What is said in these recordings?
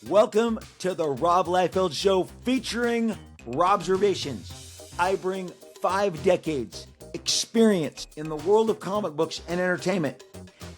Welcome to the Rob Liefeld Show featuring Robservations. I bring 5 decades experience in the world of comic books and entertainment.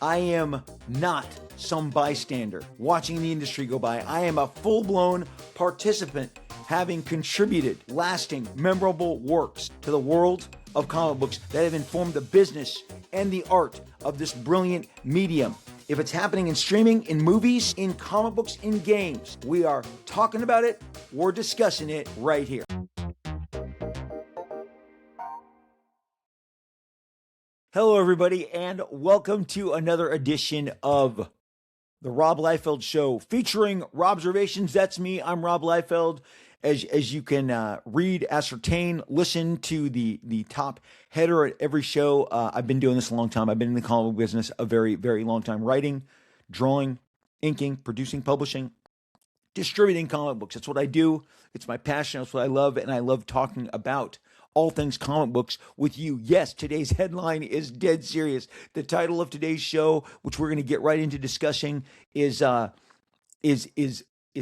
I am not some bystander watching the industry go by. I am a full-blown participant, having contributed lasting, memorable works to the world of comic books that have informed the business and the art of this brilliant medium. If it's happening in streaming, in movies, in comic books, in games, we are talking about it, we're discussing it right here. Hello, everybody, and welcome to another edition of the Rob Liefeld Show featuring Robservations. That's me. I'm Rob Liefeld. As you can read, ascertain, listen to the top header at every show. I've been doing this a long time. I've been in the comic book business a very, very long time. Writing, drawing, inking, producing, publishing, distributing comic books. That's what I do. It's my passion. That's what I love. And I love talking about all things comic books with you. Yes, today's headline is dead serious. The title of today's show, which we're going to get right into discussing, is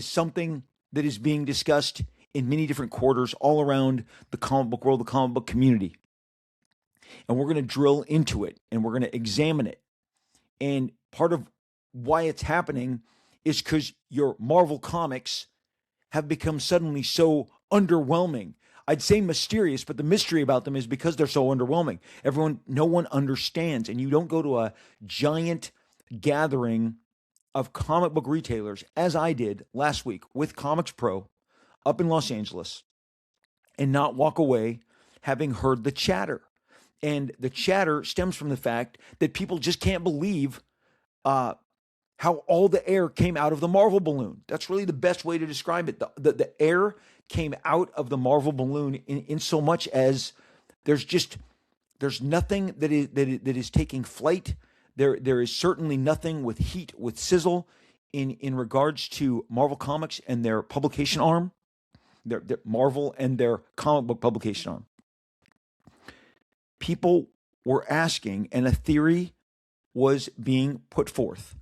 something that is being discussed in many different quarters all around the comic book world, the comic book community. And we're going to drill into it and we're going to examine it. And part of why it's happening is because your Marvel comics have become suddenly so underwhelming. I'd say mysterious, but the mystery about them is because they're so underwhelming. No one understands. And you don't go to a giant gathering of comic book retailers, as I did last week with Comics Pro up in Los Angeles, and not walk away having heard the chatter. And the chatter stems from the fact that people just can't believe how all the air came out of the Marvel balloon. That's really the best way to describe it. The air came out of the Marvel balloon in so much as there's nothing that is taking flight. There is certainly nothing with heat, with sizzle in regards to Marvel Comics and their publication arm, their Marvel and their comic book publication arm. People were asking, and a theory was being put forth.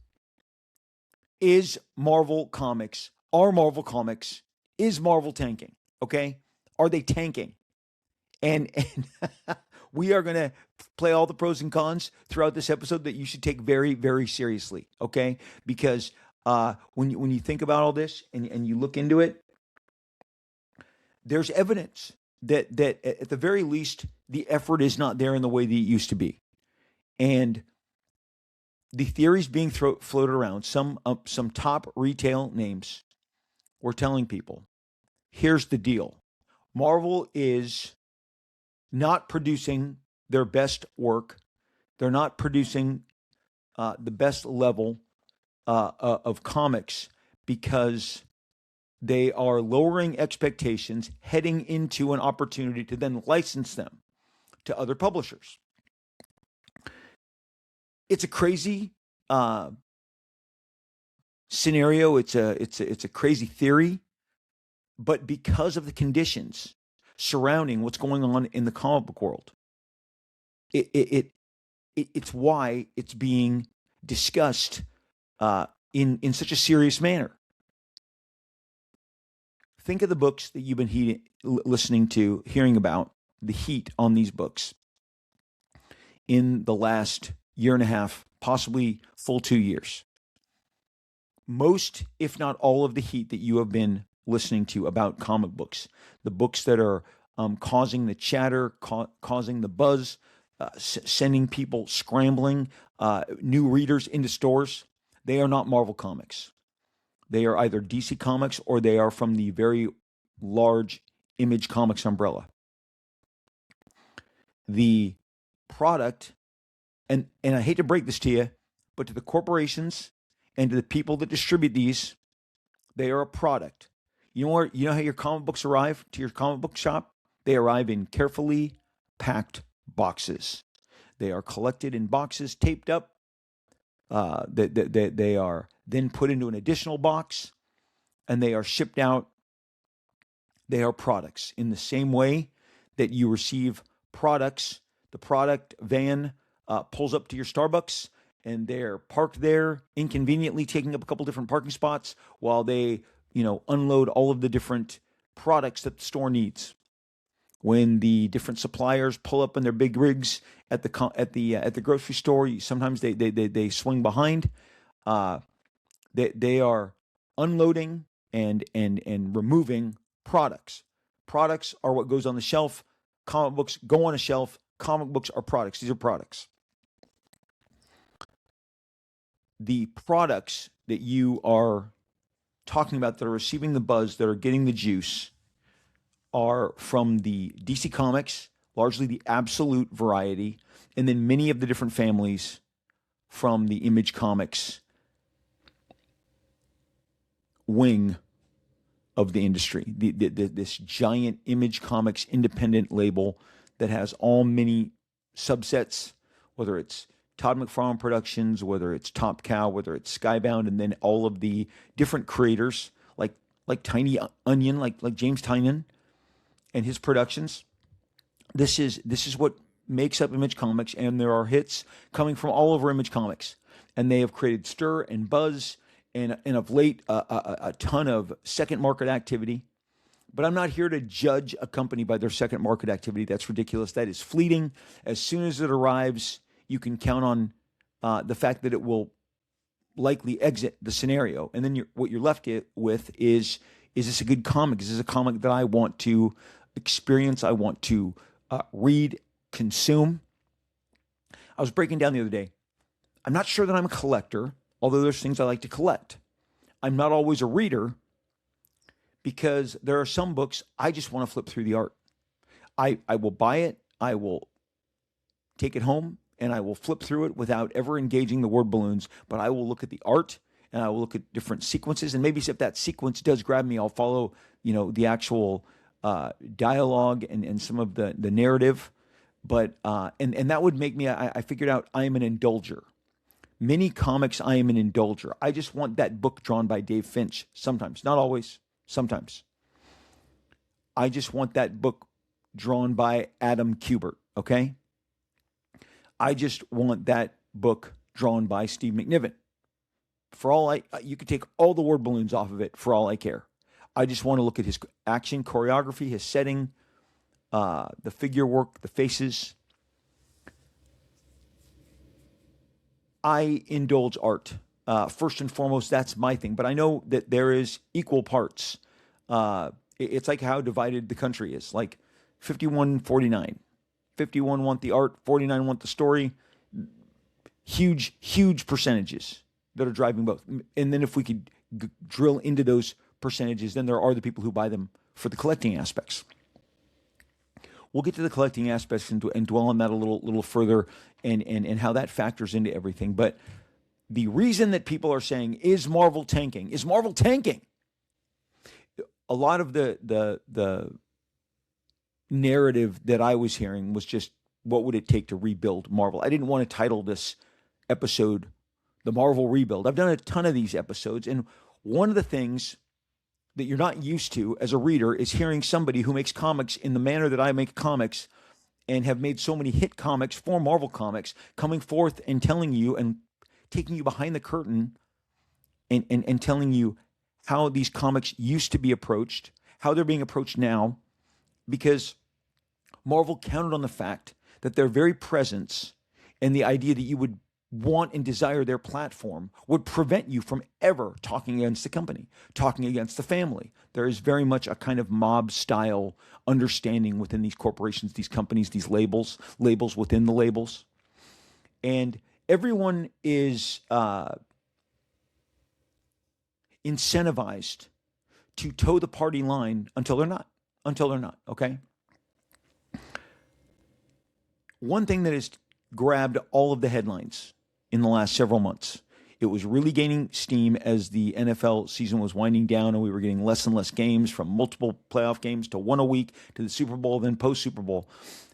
Is Marvel Comics tanking? Okay? Are they tanking? And we are going to play all the pros and cons throughout this episode that you should take very, very seriously, okay? Because when you think about all this and you look into it, there's evidence that at the very least, the effort is not there in the way that it used to be. And the theories being floated around, some top retail names were telling people, here's the deal. Marvel is not producing their best work. They're not producing the best level of comics because they are lowering expectations, heading into an opportunity to then license them to other publishers. It's a crazy scenario. It's a crazy theory, but because of the conditions surrounding what's going on in the comic book world, it's why it's being discussed in such a serious manner. Think of the books that you've been listening to, hearing about, the heat on these books in the last year and a half, possibly full 2 years. Most, if not all of the heat that you have been listening to about comic books, the books that are causing the chatter, causing the buzz, sending people scrambling, new readers into stores, they are not Marvel Comics. They are either DC Comics or they are from the very large Image Comics umbrella. The product, and I hate to break this to you, but to the corporations and to the people that distribute these, they are a product. You know how your comic books arrive to your comic book shop? They arrive in carefully packed boxes. They are collected in boxes, taped up. They are then put into an additional box, and they are shipped out. They are products in the same way that you receive products. The product van pulls up to your Starbucks, and they're parked there inconveniently, taking up a couple different parking spots while they, unload all of the different products that the store needs. When the different suppliers pull up in their big rigs at the grocery store, sometimes they swing behind. Uh, they are unloading and removing products. Products are what goes on the shelf. Comic books go on a shelf. Comic books are products. These are products. The products that you are talking about that are receiving the buzz, that are getting the juice, are from the DC Comics, largely the absolute variety, and then many of the different families from the Image Comics wing of the industry. This giant Image Comics independent label that has all many subsets, whether it's Todd McFarlane Productions, whether it's Top Cow, whether it's Skybound, and then all of the different creators like Tiny Onion, like James Tynion and his productions. This is what makes up Image Comics, and there are hits coming from all over Image Comics, and they have created stir and buzz, and of late a ton of second market activity. But I'm not here to judge a company by their second market activity. That's ridiculous. That is fleeting. As soon as it arrives, you can count on the fact that it will likely exit the scenario, and then what you're left with is this a good comic? Is this a comic that I want to experience? I want to read, consume. I was breaking down the other day. I'm not sure that I'm a collector, although there's things I like to collect. I'm not always a reader because there are some books I just want to flip through the art. I will buy it, I will take it home, and I will flip through it without ever engaging the word balloons, but I will look at the art, and I will look at different sequences, and maybe if that sequence does grab me, I'll follow, the actual dialogue and some of the narrative. But and that would make me. I figured out I am an indulger. Many comics, I am an indulger. I just want that book drawn by Dave Finch. Sometimes, not always. Sometimes. I just want that book drawn by Adam Kubert. Okay. I just want that book drawn by Steve McNiven. For all you could take all the word balloons off of it for all I care. I just want to look at his action, choreography, his setting, the figure work, the faces. I indulge art. First and foremost, that's my thing. But I know that there is equal parts. It's like how divided the country is. Like 51-49. 51 want the art, 49 want the story. Huge percentages that are driving both. And then if we could drill into those percentages, then there are the people who buy them for the collecting aspects. We'll get to the collecting aspects and dwell on that a little further and how that factors into everything. But the reason that people are saying, is Marvel tanking? Is Marvel tanking? A lot of the narrative that I was hearing was just, what would it take to rebuild Marvel? I didn't want to title this episode The Marvel Rebuild. I've done a ton of these episodes, and one of the things that you're not used to as a reader is hearing somebody who makes comics in the manner that I make comics and have made so many hit comics for Marvel Comics coming forth and telling you and taking you behind the curtain and telling you how these comics used to be approached, how they're being approached now, because Marvel counted on the fact that their very presence and the idea that you would want and desire their platform would prevent you from ever talking against the company, talking against the family. There is very much a kind of mob style understanding within these corporations, these companies, these labels within the labels. And everyone is incentivized to toe the party line until they're not, okay? One thing that has grabbed all of the headlines in the last several months, it was really gaining steam as the NFL season was winding down and we were getting less and less games, from multiple playoff games to one a week to the Super Bowl, then post-Super Bowl.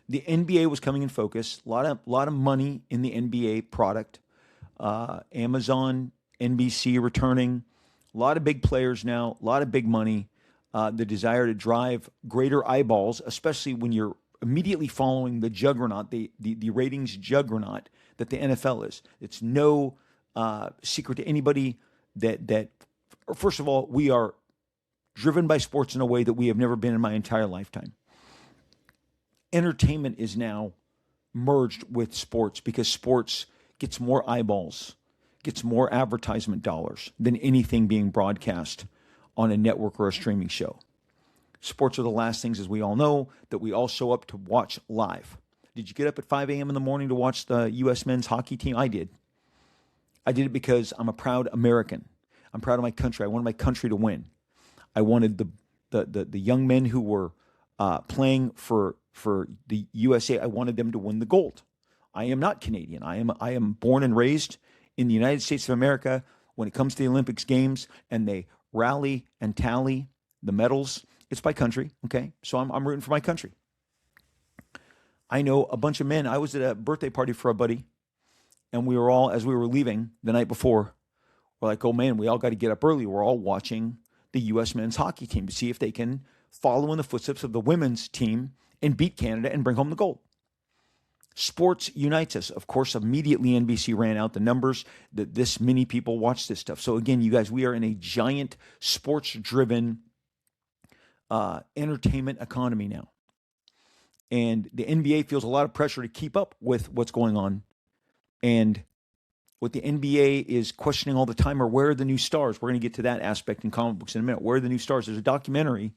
The NBA was coming in focus. A lot of money in the NBA product. Amazon, NBC returning. A lot of big players now, a lot of big money. The desire to drive greater eyeballs, especially when you're immediately following the juggernaut, the ratings juggernaut that the NFL is. It's no secret to anybody that first of all, we are driven by sports in a way that we have never been in my entire lifetime. Entertainment is now merged with sports because sports gets more eyeballs, gets more advertisement dollars than anything being broadcast on a network or a streaming show. Sports are the last things, as we all know, that we all show up to watch live. Did you get up at 5 a.m. in the morning to watch the U.S. men's hockey team? I did. I did it because I'm a proud American. I'm proud of my country. I wanted my country to win. I wanted the young men who were playing for the USA. I wanted them to win the gold. I am not Canadian. I am born and raised in the United States of America. When it comes to the Olympics Games and they rally and tally the medals, it's by country. Okay, so I'm rooting for my country. I know a bunch of men. I was at a birthday party for a buddy, and we were all, as we were leaving the night before, we're like, oh man, we all got to get up early. We're all watching the U.S. men's hockey team to see if they can follow in the footsteps of the women's team and beat Canada and bring home the gold. Sports unites us. Of course, immediately NBC ran out the numbers that this many people watch this stuff. So again, you guys, we are in a giant sports-driven entertainment economy now. And the NBA feels a lot of pressure to keep up with what's going on. And what the NBA is questioning all the time are, where are the new stars? We're going to get to that aspect in comic books in a minute. Where are the new stars? There's a documentary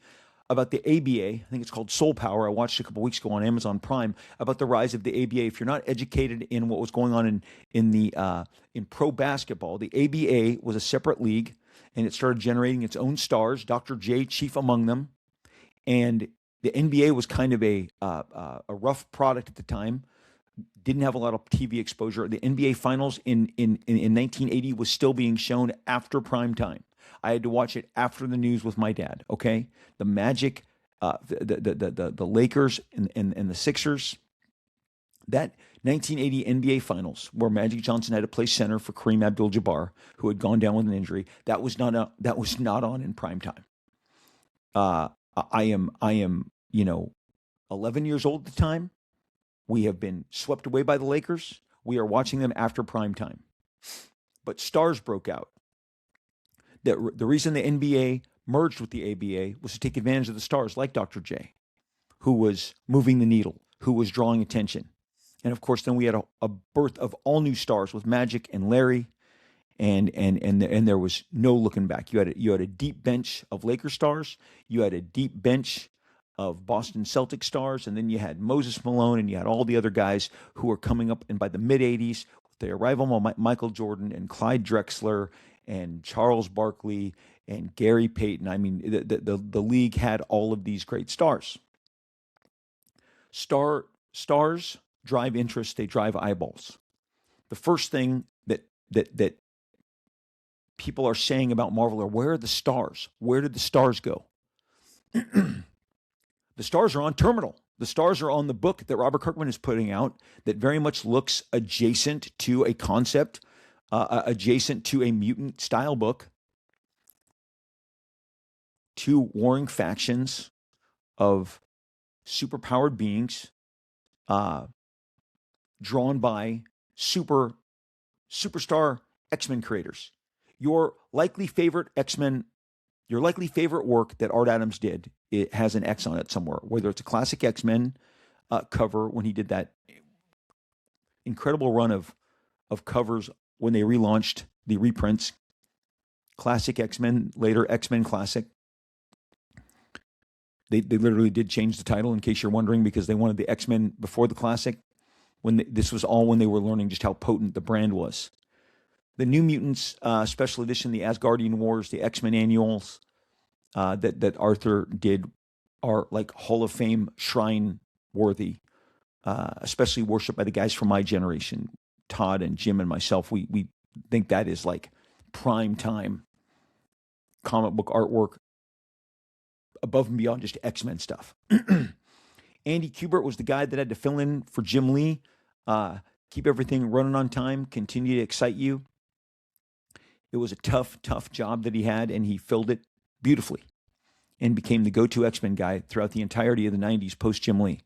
about the ABA. I think it's called Soul Power. I watched it a couple weeks ago on Amazon Prime about the rise of the ABA. If you're not educated in what was going on in pro basketball, the ABA was a separate league, and it started generating its own stars. Dr. J, chief among them, and the NBA was kind of a rough product at the time. Didn't have a lot of TV exposure. The NBA Finals in 1980 was still being shown after prime time. I had to watch it after the news with my dad. Okay, the Magic, the Lakers and the Sixers. That 1980 NBA Finals, where Magic Johnson had to play center for Kareem Abdul-Jabbar, who had gone down with an injury, that was not on in prime time. I am 11 years old at the time. We have been swept away by the Lakers. We are watching them after prime time. But stars broke out. The reason the NBA merged with the ABA was to take advantage of the stars like Dr. J, who was moving the needle, who was drawing attention. And of course, then we had a birth of all new stars with Magic and Larry, and there was no looking back. You had a deep bench of Laker stars. You had a deep bench of Boston Celtics stars, and then you had Moses Malone, and you had all the other guys who were coming up. And by the mid-'80s, the arrival of Michael Jordan and Clyde Drexler and Charles Barkley and Gary Payton. I mean, the league had all of these great stars. Stars drive interest. They drive eyeballs. The first thing that people are saying about Marvel are, where are the stars? Where did the stars go? The stars are on Terminal. The stars are on the book that Robert Kirkman is putting out that very much looks adjacent to a concept, adjacent to a mutant style book. Two warring factions of superpowered beings drawn by superstar X-Men creators. Your likely favorite work that Art Adams did, it has an X on it somewhere, whether it's a classic X-Men cover when he did that incredible run of covers when they relaunched the reprints, classic X-Men, later X-Men Classic. They literally did change the title, in case you're wondering, because they wanted the X-Men before the classic. This was all when they were learning just how potent the brand was. The New Mutants special edition, the Asgardian Wars, the X-Men annuals that Arthur did are like Hall of Fame shrine worthy, especially worshipped by the guys from my generation, Todd and Jim and myself. We think that is like prime time comic book artwork, above and beyond just X-Men stuff. Andy Kubert was the guy that had to fill in for Jim Lee, keep everything running on time, continue to excite you. It was a tough job that he had, and he filled it beautifully and became the go-to X-Men guy throughout the entirety of the 90s post-Jim Lee.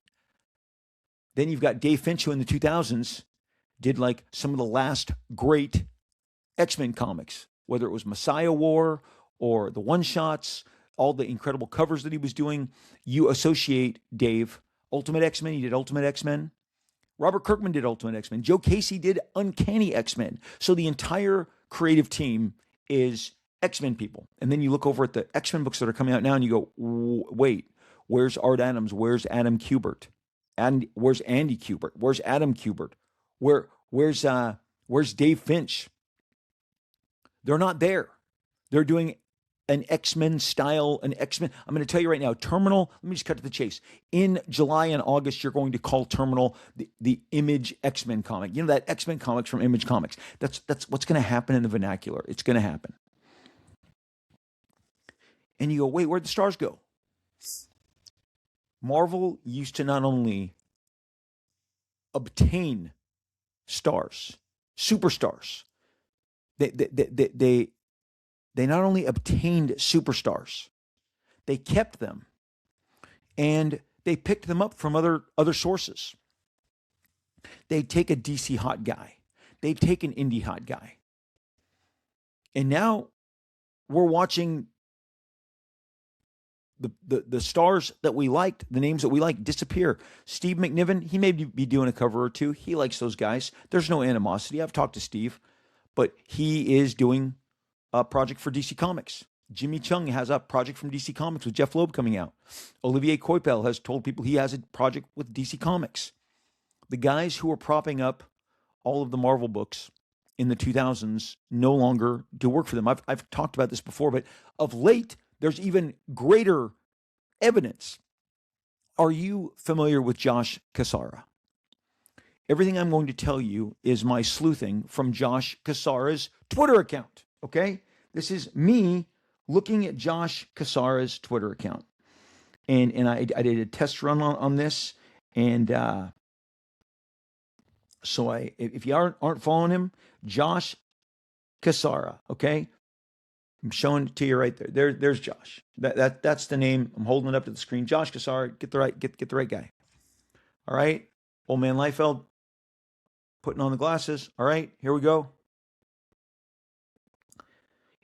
Then you've got Dave Finch, who in the 2000s did like some of the last great X-Men comics, whether it was Messiah War or the one-shots, all the incredible covers that he was doing. You associate, Dave, Ultimate X-Men. He did Ultimate X-Men. Robert Kirkman did Ultimate X-Men. Joe Casey did Uncanny X-Men. So the entire creative team is X-Men people. And then you look over at the X-Men books that are coming out now and you go, wait, where's Art Adams? Where's Adam Kubert? And where's Andy Kubert? Where's Adam Kubert? Where's Dave Finch? They're not there. They're doing an X-Men style, an X-Men. I'm going to tell you right now, Terminal, let me just cut to the chase. In July and August, you're going to call Terminal the Image X-Men comic. You know, that X-Men comics from Image Comics. That's what's going to happen in the vernacular. It's going to happen. And you go, wait, where'd the stars go? Marvel used to not only obtain stars, superstars, they not only obtained superstars, they kept them and they picked them up from other sources. They'd take a DC hot guy. They'd take an indie hot guy. And now we're watching the stars that we liked, the names that we liked, disappear. Steve McNiven, he may be doing a cover or two. He likes those guys. There's no animosity. I've talked to Steve, but he is doing a project for DC Comics. Jimmy Chung has a project from DC Comics with Jeff Loeb coming out. Olivier Coipel has told people he has a project with DC Comics. The guys who are propping up all of the Marvel books in the 2000s no longer do work for them. I've talked about this before, but of late, there's even greater evidence. Are you familiar with Josh Cassara? Everything I'm going to tell you is my sleuthing from Josh Cassara's Twitter account, okay? This is me looking at Josh Cassara's Twitter account. And I did a test run on this, and so if you aren't following him, Josh Cassara, okay? I'm showing it to you right there. There's Josh. That's the name. I'm holding it up to the screen. Josh Cassara, get the right guy. All right, old man Liefeld, putting on the glasses. All right, here we go.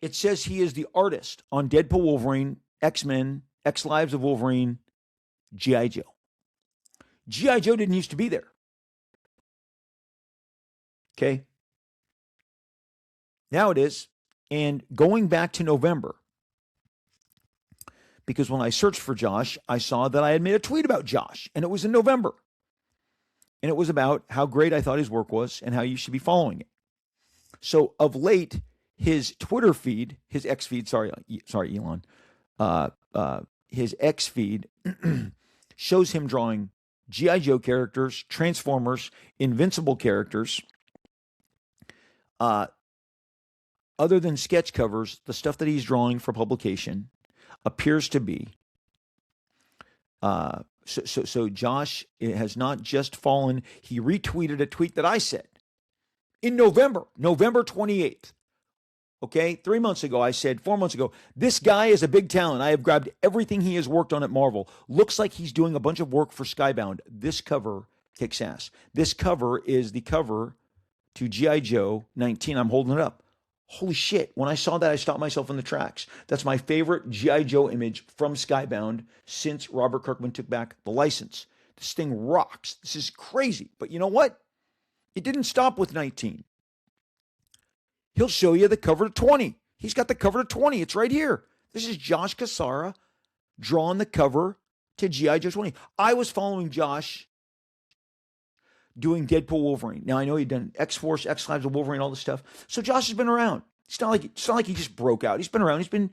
It says he is the artist on Deadpool, Wolverine, X-Men, X Lives of Wolverine, G.I. Joe. G.I. Joe didn't used to be there. Okay. Now it is. And going back to November, because when I searched for Josh, I saw that I had made a tweet about Josh, and it was in November. And it was about how great I thought his work was and how you should be following it. So of late, his Twitter feed, his X feed, sorry, Elon, his X feed shows him drawing G.I. Joe characters, Transformers, Invincible characters. Other than sketch covers, the stuff that he's drawing for publication appears to be. So Josh has not just fallen. He retweeted a tweet that I said in November 28th. Okay, 3 months ago, I said 4 months ago, this guy is a big talent. I have grabbed everything he has worked on at Marvel. Looks like he's doing a bunch of work for Skybound. This cover kicks ass. This cover is the cover to G.I. Joe 19. I'm holding it up. Holy shit. When I saw that, I stopped myself in the tracks. That's my favorite G.I. Joe image from Skybound since Robert Kirkman took back the license. This thing rocks. This is crazy. But you know what? It didn't stop with 19. He'll show you the cover to 20. He's got the cover to 20. It's right here. This is Josh Cassara drawing the cover to G.I. Joe 20. I was following Josh doing Deadpool Wolverine. Now, I know he'd done X-Force, X Lives of Wolverine, all this stuff. So Josh has been around. It's not like he just broke out. He's been around. He's been,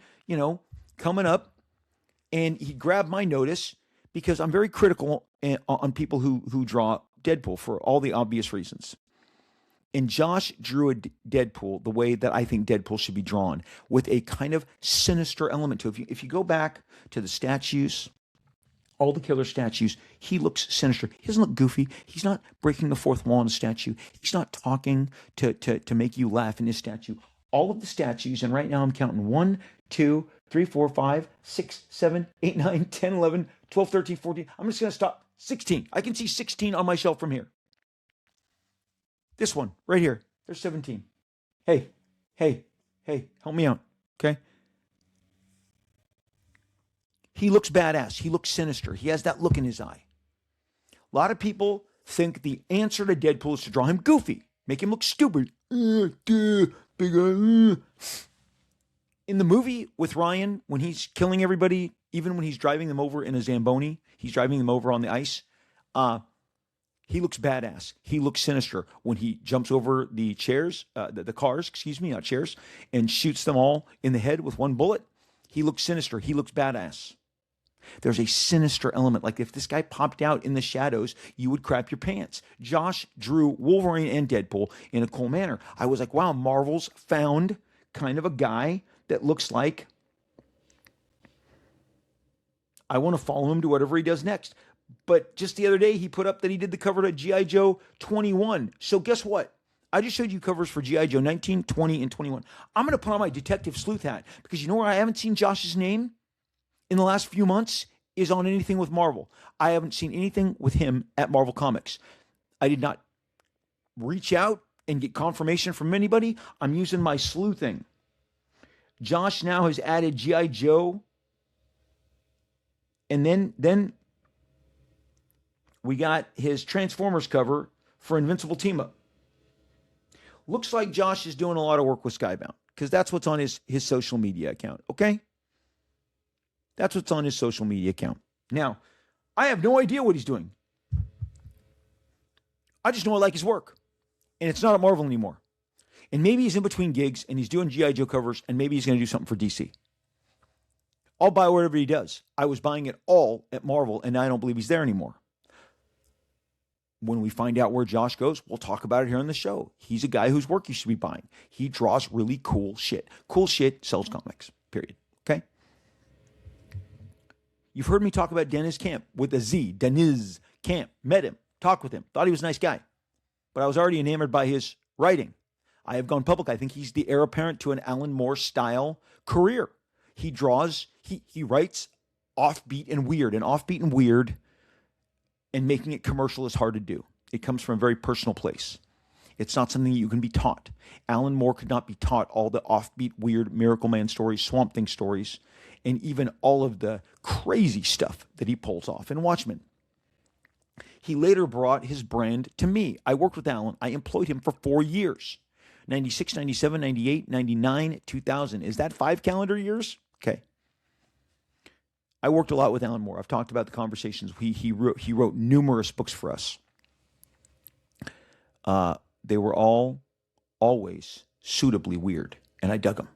coming up. And he grabbed my notice because I'm very critical on people who draw Deadpool for all the obvious reasons. And Josh drew a Deadpool the way that I think Deadpool should be drawn, with a kind of sinister element to it. If you go back to the statues, all the killer statues, he looks sinister. He doesn't look goofy. He's not breaking the fourth wall in a statue. He's not talking to make you laugh in his statue. All of the statues, and right now I'm counting 1, 2, 3, 4, 5, 6, 7, 8, 9, 10, 11, 12, 13, 14. I'm just going to stop. 16. I can see 16 on my shelf from here. This one right here. There's 17. Hey, hey, hey, help me out. Okay. He looks badass. He looks sinister. He has that look in his eye. A lot of people think the answer to Deadpool is to draw him goofy, make him look stupid. Big eye. In the movie with Ryan, when he's killing everybody, even when he's driving them over in a Zamboni, he's driving them over on the ice. He looks badass. He looks sinister when he jumps over the chairs, the cars, not chairs, and shoots them all in the head with one bullet. He looks sinister. He looks badass. There's a sinister element. Like if this guy popped out in the shadows, you would crap your pants. Josh drew Wolverine and Deadpool in a cool manner. I was like, wow, Marvel's found kind of a guy that looks like I want to follow him to whatever he does next. But just the other day, he put up that he did the cover to G.I. Joe 21. So guess what? I just showed you covers for G.I. Joe 19, 20, and 21. I'm going to put on my Detective Sleuth hat because you know where I haven't seen Josh's name in the last few months is on anything with Marvel. I haven't seen anything with him at Marvel Comics. I did not reach out and get confirmation from anybody. I'm using my sleuthing. Josh now has added G.I. Joe. And then we got his Transformers cover for Invincible Team Up. Looks like Josh is doing a lot of work with Skybound because that's what's on his social media account, okay? That's what's on his social media account. Now, I have no idea what he's doing. I just know I like his work. And it's not at Marvel anymore. And maybe he's in between gigs and he's doing G.I. Joe covers and maybe he's going to do something for DC. I'll buy whatever he does. I was buying it all at Marvel and now I don't believe he's there anymore. When we find out where Josh goes, we'll talk about it here on the show. He's a guy whose work you should be buying. He draws really cool shit. Cool shit sells comics, period. Okay? You've heard me talk about Dennis Camp with a Z. Dennis Camp. Met him. Talked with him. Thought he was a nice guy. But I was already enamored by his writing. I have gone public. I think he's the heir apparent to an Alan Moore style career. He draws, he writes offbeat and weird. And offbeat and weird and making it commercial is hard to do. It comes from a very personal place. It's not something you can be taught. Alan Moore could not be taught all the offbeat, weird Miracle Man stories, Swamp Thing stories, and even all of the crazy stuff that he pulls off in Watchmen. He later brought his brand to me. I worked with Alan. I employed him for 4 years. 96, 97, 98, 99, 2000. Is that 5 calendar years? Okay. I worked a lot with Alan Moore. I've talked about the conversations. He wrote numerous books for us. They were all always suitably weird, and I dug them.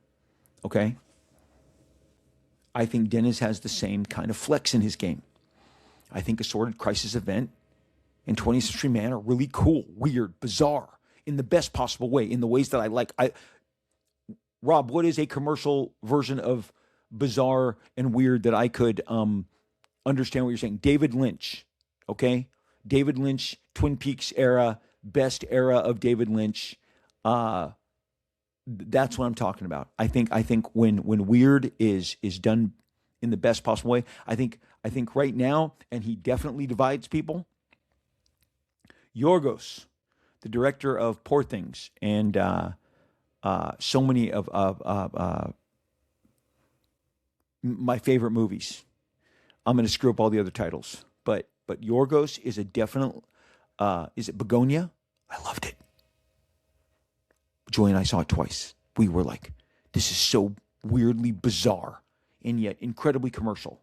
Okay? I think Dennis has the same kind of flex in his game. I think Assorted Crisis Event and 20th Century Man are really cool, weird, bizarre, in the best possible way, in the ways that I like. Rob, what is a commercial version of bizarre and weird that I could understand what you're saying? David Lynch, okay? David Lynch, Twin Peaks era, best era of David Lynch. That's what I'm talking about. I think when weird is done in the best possible way, I think right now, and he definitely divides people. Yorgos, the director of Poor Things, and so many of my favorite movies. I'm going to screw up all the other titles, but Yorgos is a definite. Is it Begonia? I loved it. Joy and I saw it twice. We were like, this is so weirdly bizarre and yet incredibly commercial.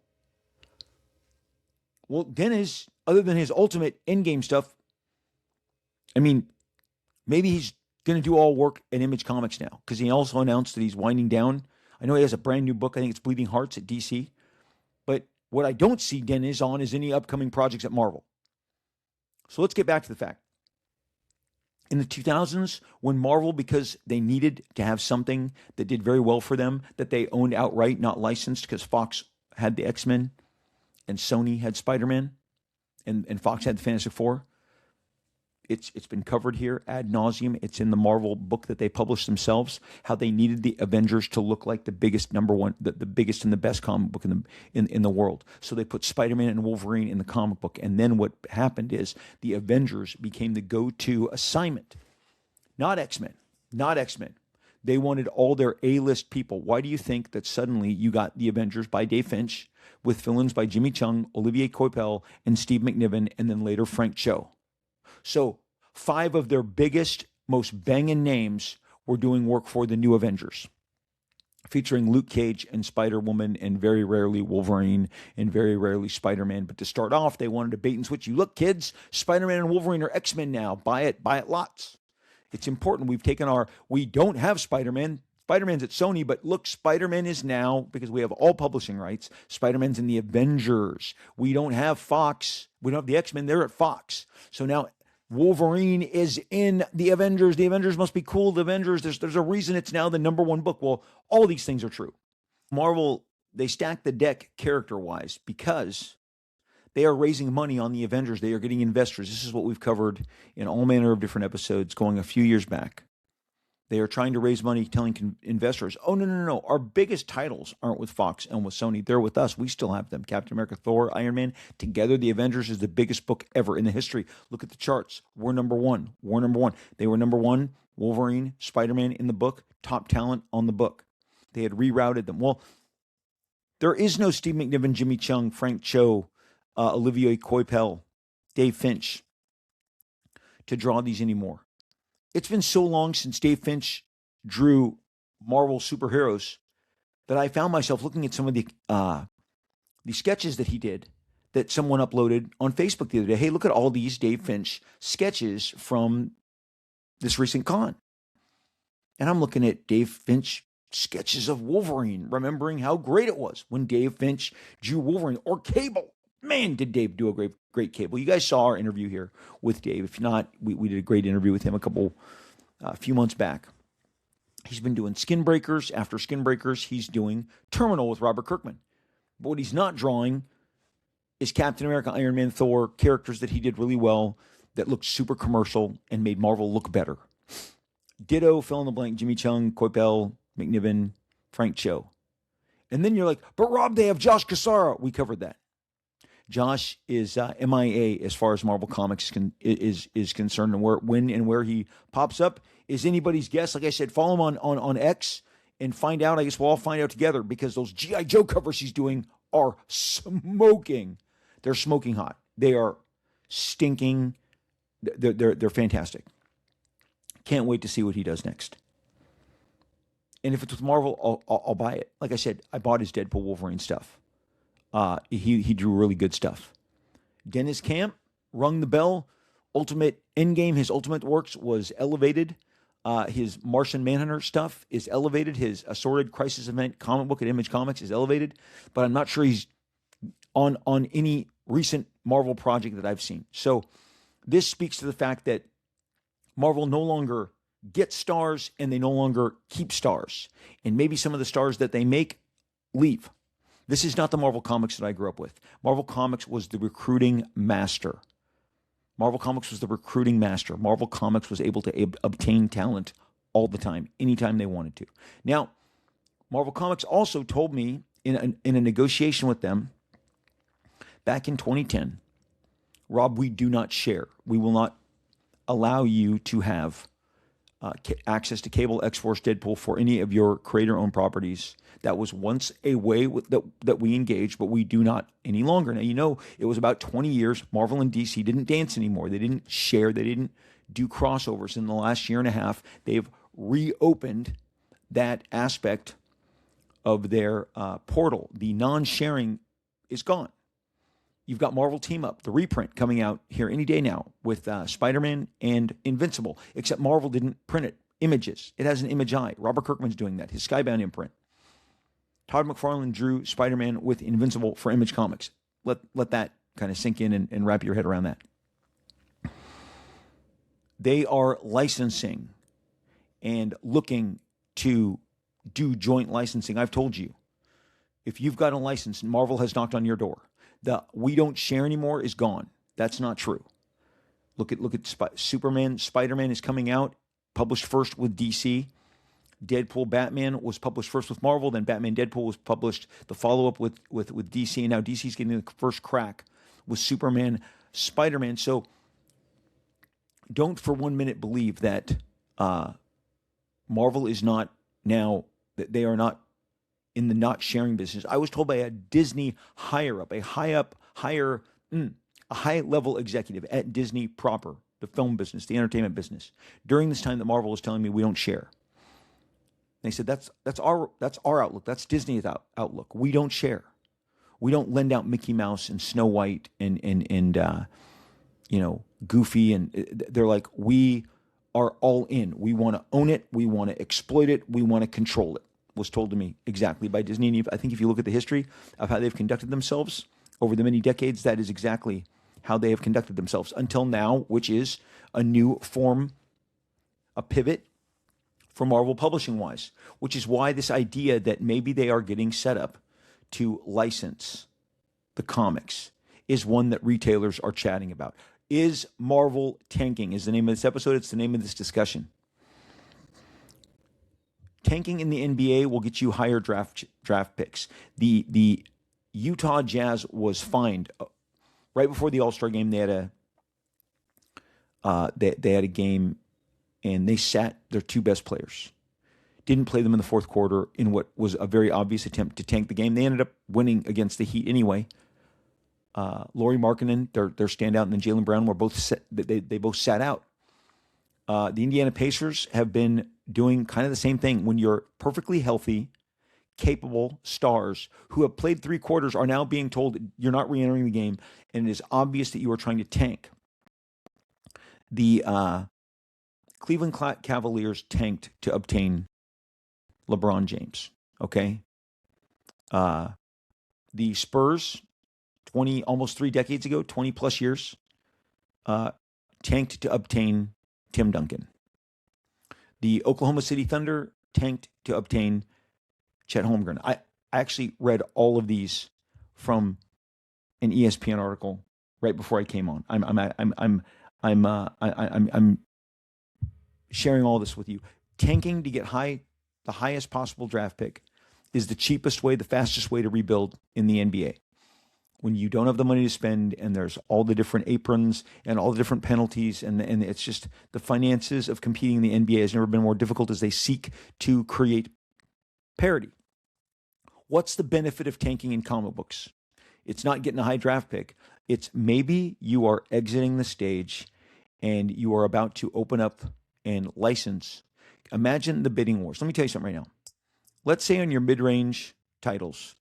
Well, Dennis, other than his ultimate endgame stuff, I mean, maybe he's going to do all work at Image Comics now because he also announced that he's winding down. I know he has a brand new book. I think it's Bleeding Hearts at DC. But what I don't see Dennis on is any upcoming projects at Marvel. So let's get back to the fact. In the 2000s, when Marvel, because they needed to have something that did very well for them, that they owned outright, not licensed, because Fox had the X-Men and Sony had Spider-Man and Fox had the Fantastic Four. It's been covered here ad nauseum. It's in the Marvel book that they published themselves, how they needed the Avengers to look like the biggest number one, the biggest and the best comic book in the world. So they put Spider-Man and Wolverine in the comic book. And then what happened is the Avengers became the go-to assignment Not X-Men. Not X-Men. They wanted all their A-list people. Why do you think that suddenly you got The Avengers by Dave Finch with villains by Jimmy Chung, Olivier Coipel, and Steve McNiven, and then later Frank Cho? So 5 of their biggest, most banging names were doing work for the New Avengers, featuring Luke Cage and Spider-Woman and very rarely Wolverine and very rarely Spider-Man. But to start off, they wanted to bait and switch you. Look, kids, Spider-Man and Wolverine are X-Men now. Buy it lots. It's important. We don't have Spider-Man. Spider-Man's at Sony, but look, Spider-Man is now, because we have all publishing rights, Spider-Man's in the Avengers. We don't have Fox. We don't have the X-Men. They're at Fox. So now Wolverine is in the Avengers. The Avengers must be cool. The Avengers, there's a reason it's now the number 1 book. Well, all these things are true. Marvel, they stack the deck character-wise because they are raising money on the Avengers. They are getting investors. This is what we've covered in all manner of different episodes going a few years back. They are trying to raise money, telling investors, oh, no. Our biggest titles aren't with Fox and with Sony. They're with us. We still have them. Captain America, Thor, Iron Man. Together, The Avengers is the biggest book ever in the history. Look at the charts. We're number 1. We're number 1. They were number 1, Wolverine, Spider-Man in the book, top talent on the book. They had rerouted them. Well, there is no Steve McNiven, Jimmy Chung, Frank Cho, Olivier Coipel, Dave Finch to draw these anymore. It's been so long since Dave Finch drew Marvel superheroes that I found myself looking at some of the sketches that he did that someone uploaded on Facebook the other day. Hey, look at all these Dave Finch sketches from this recent con. And I'm looking at Dave Finch sketches of Wolverine, remembering how great it was when Dave Finch drew Wolverine, or Cable. Man, did Dave do a great Cable. You guys saw our interview here with Dave. If not, we did a great interview with him a few months back. He's been doing Skin Breakers after Skin Breakers. He's doing Terminal with Robert Kirkman. But what he's not drawing is Captain America, Iron Man, Thor, characters that he did really well that looked super commercial and made Marvel look better. Ditto, fill in the blank, Jimmy Chung, Coipel, McNiven, Frank Cho. And then you're like, but Rob, they have Josh Cassara. We covered that. Josh is MIA as far as Marvel Comics is concerned, and when and where he pops up is anybody's guess. Like I said, follow him on X and find out. I guess we'll all find out together, because those G.I. Joe covers he's doing are smoking. They're smoking hot. They are stinking. They're fantastic. Can't wait to see what he does next. And if it's with Marvel, I'll buy it. Like I said, I bought his Deadpool Wolverine stuff. He drew really good stuff. Dennis Camp rung the bell. Ultimate Endgame, his Ultimate Works was elevated. His Martian Manhunter stuff is elevated. His Assorted Crisis Event comic book at Image Comics is elevated. But I'm not sure he's on any recent Marvel project that I've seen. So this speaks to the fact that Marvel no longer gets stars and they no longer keep stars. And maybe some of the stars that they make leave. This is not the Marvel Comics that I grew up with. Marvel Comics was the recruiting master. Marvel Comics was able to obtain talent all the time, anytime they wanted to. Now, Marvel Comics also told me in a negotiation with them back in 2010, Rob, we do not share. We will not allow you to have access to Cable, X-Force, Deadpool for any of your creator-owned properties. That was once a way that we engaged, but we do not any longer. Now, you know, it was about 20 years. Marvel and DC didn't dance anymore. They didn't share. They didn't do crossovers. In the last year and a half, they've reopened that aspect of their portal. The non-sharing is gone. You've got Marvel Team Up, the reprint coming out here any day now with Spider-Man and Invincible, except Marvel didn't print it. Images. It has an image eye. Robert Kirkman's doing that. His Skybound imprint. Todd McFarlane drew Spider-Man with Invincible for Image Comics. Let that kind of sink in and wrap your head around that. They are licensing and looking to do joint licensing. I've told you, if you've got a license and Marvel has knocked on your door, the we don't share anymore is gone. That's not true. Look at Superman, Spider-Man is coming out, published first with DC. Deadpool, Batman was published first with Marvel. Then Batman, Deadpool was published, the follow-up with DC. And now DC's getting the first crack with Superman, Spider-Man. So don't for 1 minute believe that Uh, Marvel is not now, they are not in the not sharing business. I was told by a Disney higher up, a high level executive at Disney proper, the film business, the entertainment business, during this time that Marvel was telling me we don't share. They said that's our outlook. That's Disney's outlook. We don't share. We don't lend out Mickey Mouse and Snow White and Goofy, and they're like, we are all in. We want to own it. We want to exploit it. We want to control it. Was told to me exactly by Disney. And I think if you look at the history of how they've conducted themselves over the many decades, that is exactly how they have conducted themselves until now, which is a new form, a pivot for Marvel publishing wise, which is why this idea that maybe they are getting set up to license the comics is one that retailers are chatting about. Is Marvel tanking? Is the name of this episode. It's the name of this discussion. Tanking in the NBA will get you higher draft picks. The Utah Jazz was fined right before the All-Star game. They had a game, and they sat their two best players. Didn't play them in the fourth quarter in what was a very obvious attempt to tank the game. They ended up winning against the Heat anyway. Lauri Markkanen, their standout, and then Jaylen Brown were both they both sat out. The Indiana Pacers have been doing kind of the same thing. When you're perfectly healthy, capable stars who have played 3 quarters are now being told you're not re-entering the game, and it is obvious that you are trying to tank. The Cleveland Cavaliers tanked to obtain LeBron James. Okay, the Spurs, almost 3 decades ago, 20 plus years, tanked to obtain Tim Duncan. The Oklahoma City Thunder tanked to obtain Chet Holmgren. I actually read all of these from an ESPN article right before I came on. I'm sharing all this with you. Tanking to get the highest possible draft pick is the cheapest way, the fastest way to rebuild in the NBA. When you don't have the money to spend, and there's all the different aprons and all the different penalties, and it's just the finances of competing in the NBA has never been more difficult as they seek to create parity. What's the benefit of tanking in comic books? It's not getting a high draft pick. It's maybe you are exiting the stage and you are about to open up and license. Imagine the bidding wars. Let me tell you something right now. Let's say on your mid-range titles,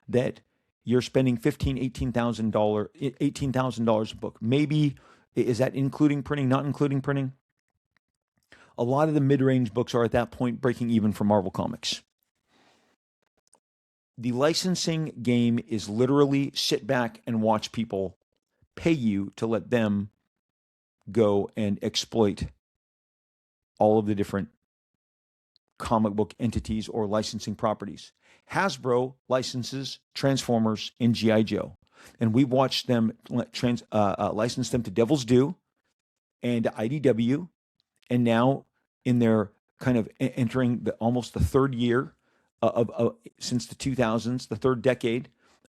that you're spending $15,000, $18,000 a book. Maybe, is that including printing, not including printing? A lot of the mid-range books are at that point breaking even for Marvel Comics. The licensing game is literally sit back and watch people pay you to let them go and exploit all of the different comic book entities or licensing properties. Hasbro licenses Transformers and G.I. Joe, and we've watched them license them to Devil's Due and IDW, and now in their kind of entering almost the third year of since the 2000s, the third decade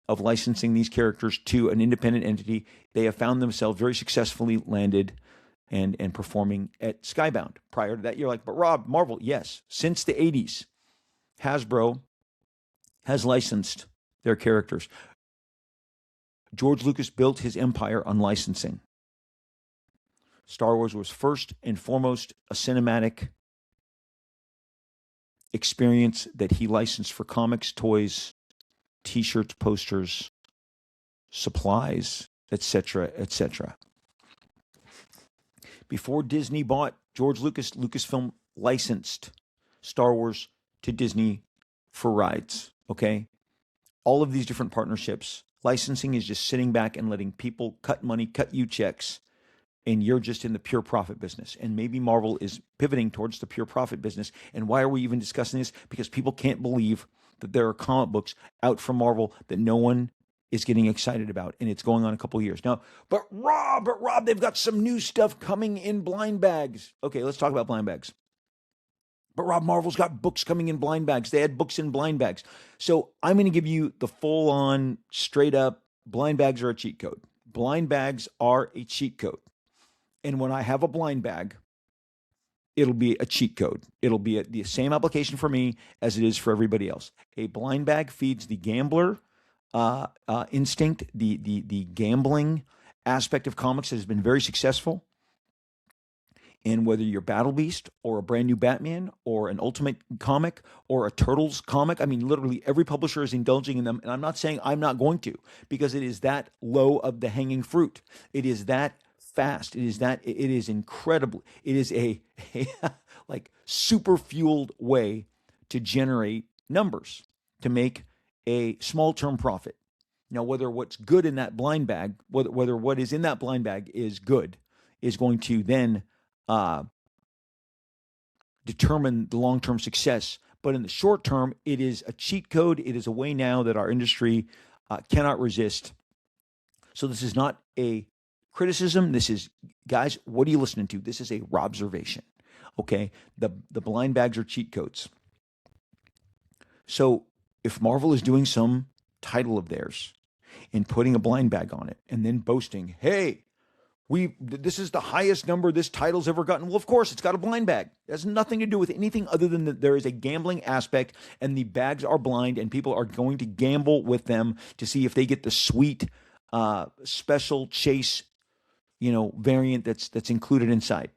of licensing these characters to an independent entity. They have found themselves very successfully landed and performing at Skybound. Prior to that, you're like, but Rob, Marvel, yes. Since the 80s, Hasbro has licensed their characters. George Lucas built his empire on licensing. Star Wars was first and foremost a cinematic experience that he licensed for comics, toys, t-shirts, posters, supplies, etc., etc. Before Disney bought George Lucas, Lucasfilm licensed Star Wars to Disney for rides, okay? All of these different partnerships. Licensing is just sitting back and letting people cut money, cut you checks, and you're just in the pure profit business. And maybe Marvel is pivoting towards the pure profit business. And why are we even discussing this? Because people can't believe that there are comic books out from Marvel that no one is getting excited about, and it's going on a couple of years now. But Rob, they've got some new stuff coming in blind bags. Okay, let's talk about blind bags. But Rob, Marvel's got books coming in blind bags. They had books in blind bags. So I'm going to give you the full-on, straight-up, blind bags are a cheat code. Blind bags are a cheat code. And when I have a blind bag, it'll be a cheat code. It'll be the same application for me as it is for everybody else. A blind bag feeds the gambler instinct, the gambling aspect of comics that has been very successful. And whether you're Battle Beast or a brand new Batman or an Ultimate comic or a Turtles comic, I mean, literally every publisher is indulging in them. And I'm not saying I'm not going to, because it is that low of the hanging fruit. It is that fast. It is incredible. It is a like super fueled way to generate numbers, to make a small term profit. Now, whether what's good in that blind bag, whether what is in that blind bag is good, is going to then uh, determine the long term success. But in the short term, it is a cheat code. It is a way now that our industry cannot resist. So this is not a criticism. This is, guys, what are you listening to? This is a observation. Okay, the blind bags are cheat codes. So if Marvel is doing some title of theirs and putting a blind bag on it and then boasting, hey, this is the highest number this title's ever gotten. Well, of course, it's got a blind bag. It has nothing to do with anything other than that there is a gambling aspect, and the bags are blind, and people are going to gamble with them to see if they get the sweet special chase, variant that's included inside.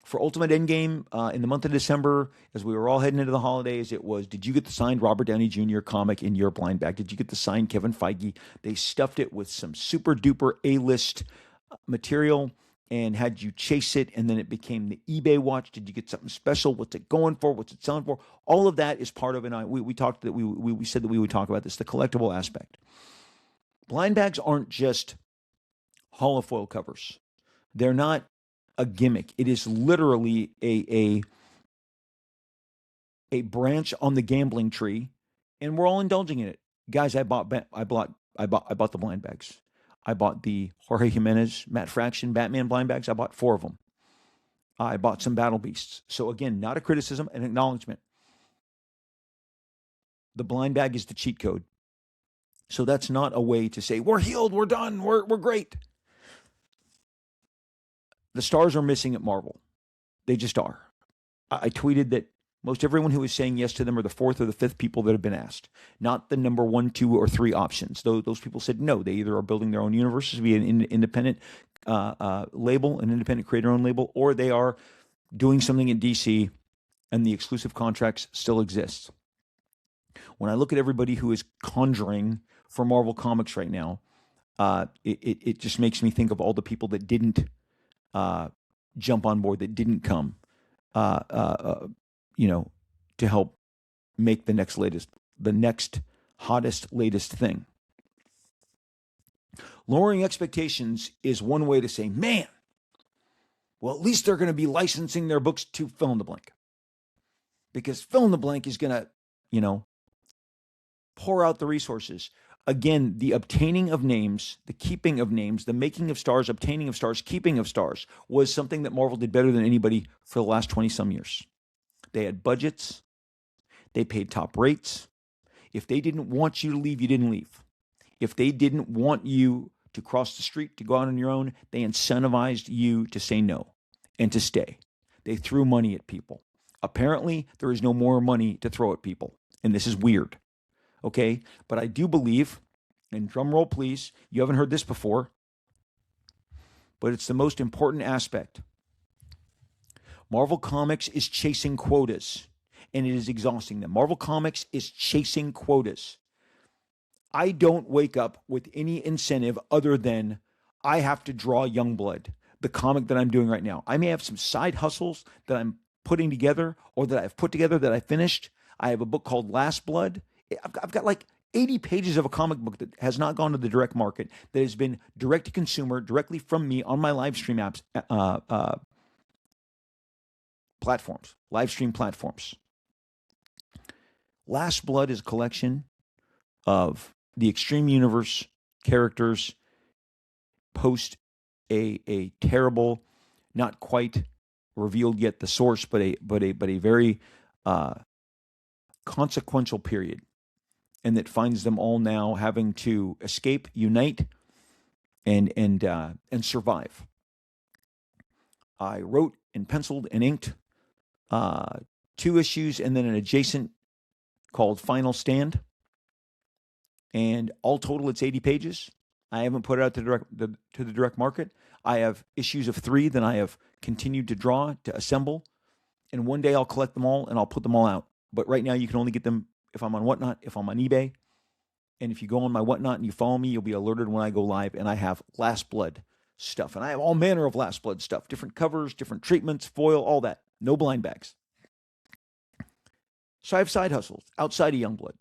For Ultimate Endgame, in the month of December, as we were all heading into the holidays, it was, did you get the signed Robert Downey Jr. comic in your blind bag? Did you get the signed Kevin Feige? They stuffed it with some super duper A-list material and had you chase it, and then it became the eBay watch. Did you get something special? What's it going for? What's it selling for? All of that is part of it. And we talked that we said that we would talk about this, the collectible aspect. Blind bags aren't just holofoil covers. They're not a gimmick. It is literally a branch on the gambling tree, and we're all indulging in it. Guys, I bought the blind bags. I bought the Jorge Jimenez, Matt Fraction, Batman blind bags. I bought 4 of them. I bought some Battle Beasts. So again, not a criticism, an acknowledgement. The blind bag is the cheat code. So that's not a way to say, we're healed, we're done, we're great. The stars are missing at Marvel. They just are. I tweeted that most everyone who is saying yes to them are the 4th or the 5th people that have been asked, not the number 1, 2, or 3 options. Those people said no. They either are building their own universes via an independent label, an independent creator-owned label, or they are doing something at DC, and the exclusive contracts still exist. When I look at everybody who is conjuring for Marvel Comics right now, it just makes me think of all the people that didn't jump on board, that didn't come, to help make the next hottest, latest thing. Lowering expectations is one way to say, man, well, at least they're going to be licensing their books to fill in the blank. Because fill in the blank is going to, pour out the resources. Again, the obtaining of names, the keeping of names, the making of stars, obtaining of stars, keeping of stars was something that Marvel did better than anybody for the last 20-some years. They had budgets. They paid top rates. If they didn't want you to leave, you didn't leave. If they didn't want you to cross the street, to go out on your own, they incentivized you to say no and to stay. They threw money at people. Apparently, there is no more money to throw at people. And this is weird. Okay? But I do believe, and drum roll please, you haven't heard this before, but it's the most important aspect. Marvel Comics is chasing quotas, and it is exhausting them. Marvel Comics is chasing quotas. I don't wake up with any incentive other than I have to draw Youngblood, the comic that I'm doing right now. I may have some side hustles that I'm putting together or that I've put together that I finished. I have a book called Last Blood. I've got like 80 pages of a comic book that has not gone to the direct market, that has been direct to consumer, directly from me on my live stream apps, platforms, live stream platforms. Last Blood is a collection of the Extreme Universe characters post a terrible, not quite revealed yet the source, but a very consequential period, and that finds them all now having to escape, unite, and survive. I wrote and penciled and inked 2 issues and then an adjacent called Final Stand. And all total, it's 80 pages. I haven't put it out to the direct market. I have issues of 3 that I have continued to draw, to assemble. And one day I'll collect them all and I'll put them all out. But right now you can only get them if I'm on Whatnot, if I'm on eBay. And if you go on my Whatnot and you follow me, you'll be alerted when I go live. And I have Last Blood stuff. And I have all manner of Last Blood stuff. Different covers, different treatments, foil, all that. No blind bags. So I have side hustles outside of Youngblood.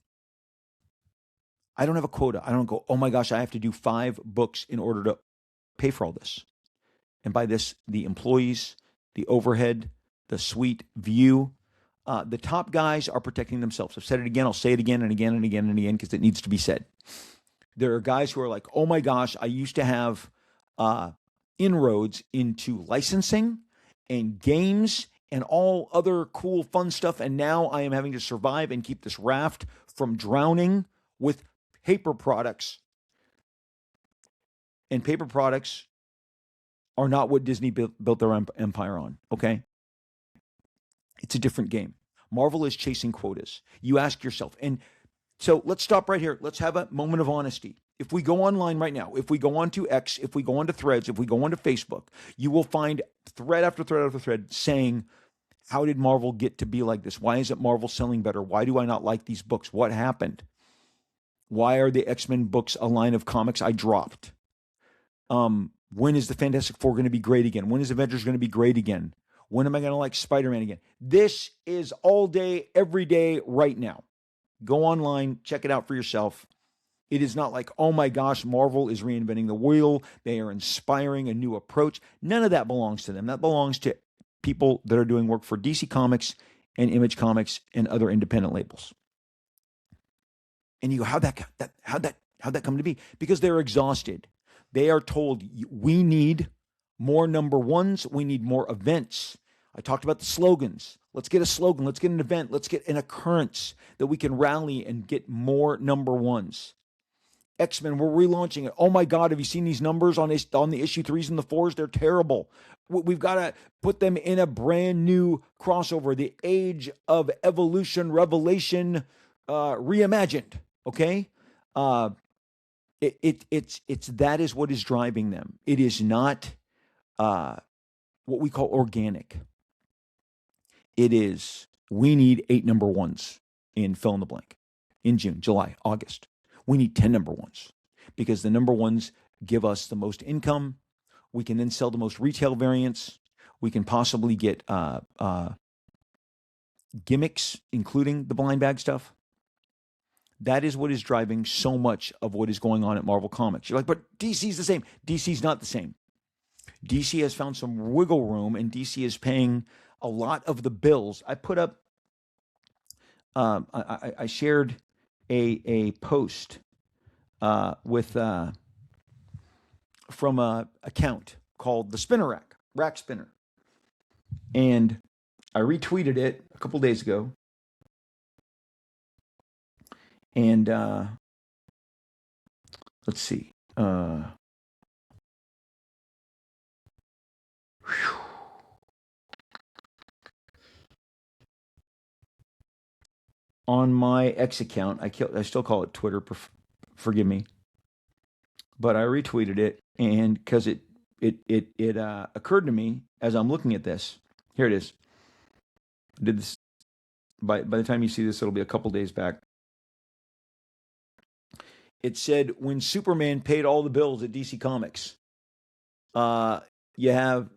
I don't have a quota. I don't go, oh my gosh, I have to do 5 books in order to pay for all this. And by this, the employees, the overhead, the suite view, the top guys are protecting themselves. I've said it again. I'll say it again and again and again and again because it needs to be said. There are guys who are like, oh my gosh, I used to have inroads into licensing and games and all other cool, fun stuff. And now I am having to survive and keep this raft from drowning with paper products. And paper products are not what Disney built their empire on, okay? It's a different game. Marvel is chasing quotas. You ask yourself, and so let's stop right here. Let's have a moment of honesty. If we go online right now, if we go onto X, if we go onto Threads, if we go onto Facebook, you will find thread after thread after thread saying, how did Marvel get to be like this? Why isn't Marvel selling better? Why do I not like these books? What happened? Why are the X-Men books a line of comics I dropped? When is the Fantastic Four going to be great again? When is Avengers going to be great again? When am I going to like Spider-Man again? This is all day, every day, right now. Go online, check it out for yourself. It is not like, oh my gosh, Marvel is reinventing the wheel. They are inspiring a new approach. None of that belongs to them. That belongs to people that are doing work for DC Comics and Image Comics and other independent labels. And you go, how'd that come to be? Because they're exhausted. They are told, we need more number ones. We need more events. I talked about the slogans. Let's get a slogan. Let's get an event. Let's get an occurrence that we can rally and get more number ones. X-Men, we're relaunching it. Oh my God, have you seen these numbers on the issue 3s and the 4s? They're terrible. We've got to put them in a brand new crossover. The Age of Evolution, Revelation, reimagined. Okay? It's that is what is driving them. It is not what we call organic. It is, we need 8 number ones in fill in the blank in June, July, August. We need 10 number ones because the number ones give us the most income. We can then sell the most retail variants. We can possibly get gimmicks, including the blind bag stuff. That is what is driving so much of what is going on at Marvel Comics. You're like, but DC's the same. DC's not the same. DC has found some wiggle room, and DC is paying a lot of the bills. I put up, I shared a post with from a account called the Spinner Rack Spinner, and I retweeted it a couple days ago. And let's see. On my X account, I still call it Twitter. Forgive me, but I retweeted it, and because it occurred to me as I'm looking at this. Here it is. I did this. By the time you see this, it'll be a couple days back. It said, when Superman paid all the bills at DC Comics, you have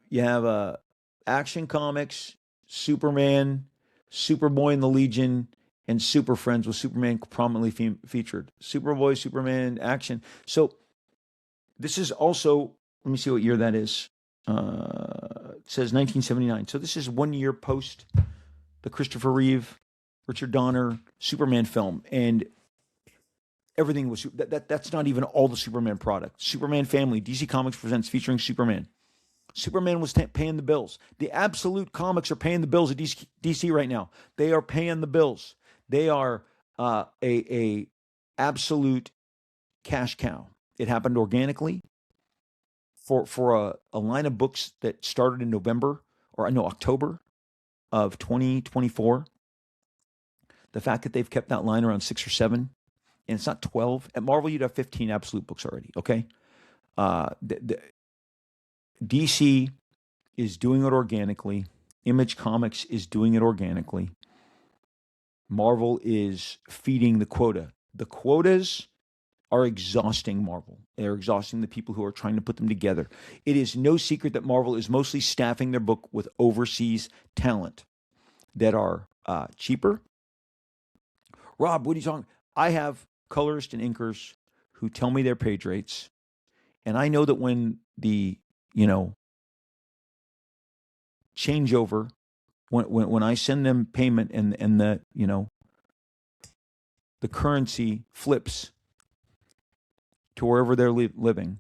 Action Comics, Superman, Superboy and the Legion, and Super Friends with Superman prominently featured. Superboy, Superman, Action. So this is also, let me see what year that is. It says 1979. So this is 1 year post the Christopher Reeve, Richard Donner Superman film, and everything was that's not even all the Superman product. Superman Family, DC Comics presents featuring Superman. Superman was paying the bills. The Absolute Comics are paying the bills at DC right now. They are paying the bills. They are a absolute cash cow. It happened organically. for a line of books that started in November or no October of 2024, the fact that they've kept that line around 6 or 7, and it's not 12. At Marvel, you'd have 15 absolute books already. Okay, the DC is doing it organically. Image Comics is doing it organically. Marvel is feeding the quota. The quotas are exhausting Marvel. They're exhausting the people who are trying to put them together. It is no secret that Marvel is mostly staffing their book with overseas talent that are cheaper. Rob, what are you talking? I have colorists and inkers who tell me their page rates, and I know that when the changeover, when I send them payment and the the currency flips to wherever they're living,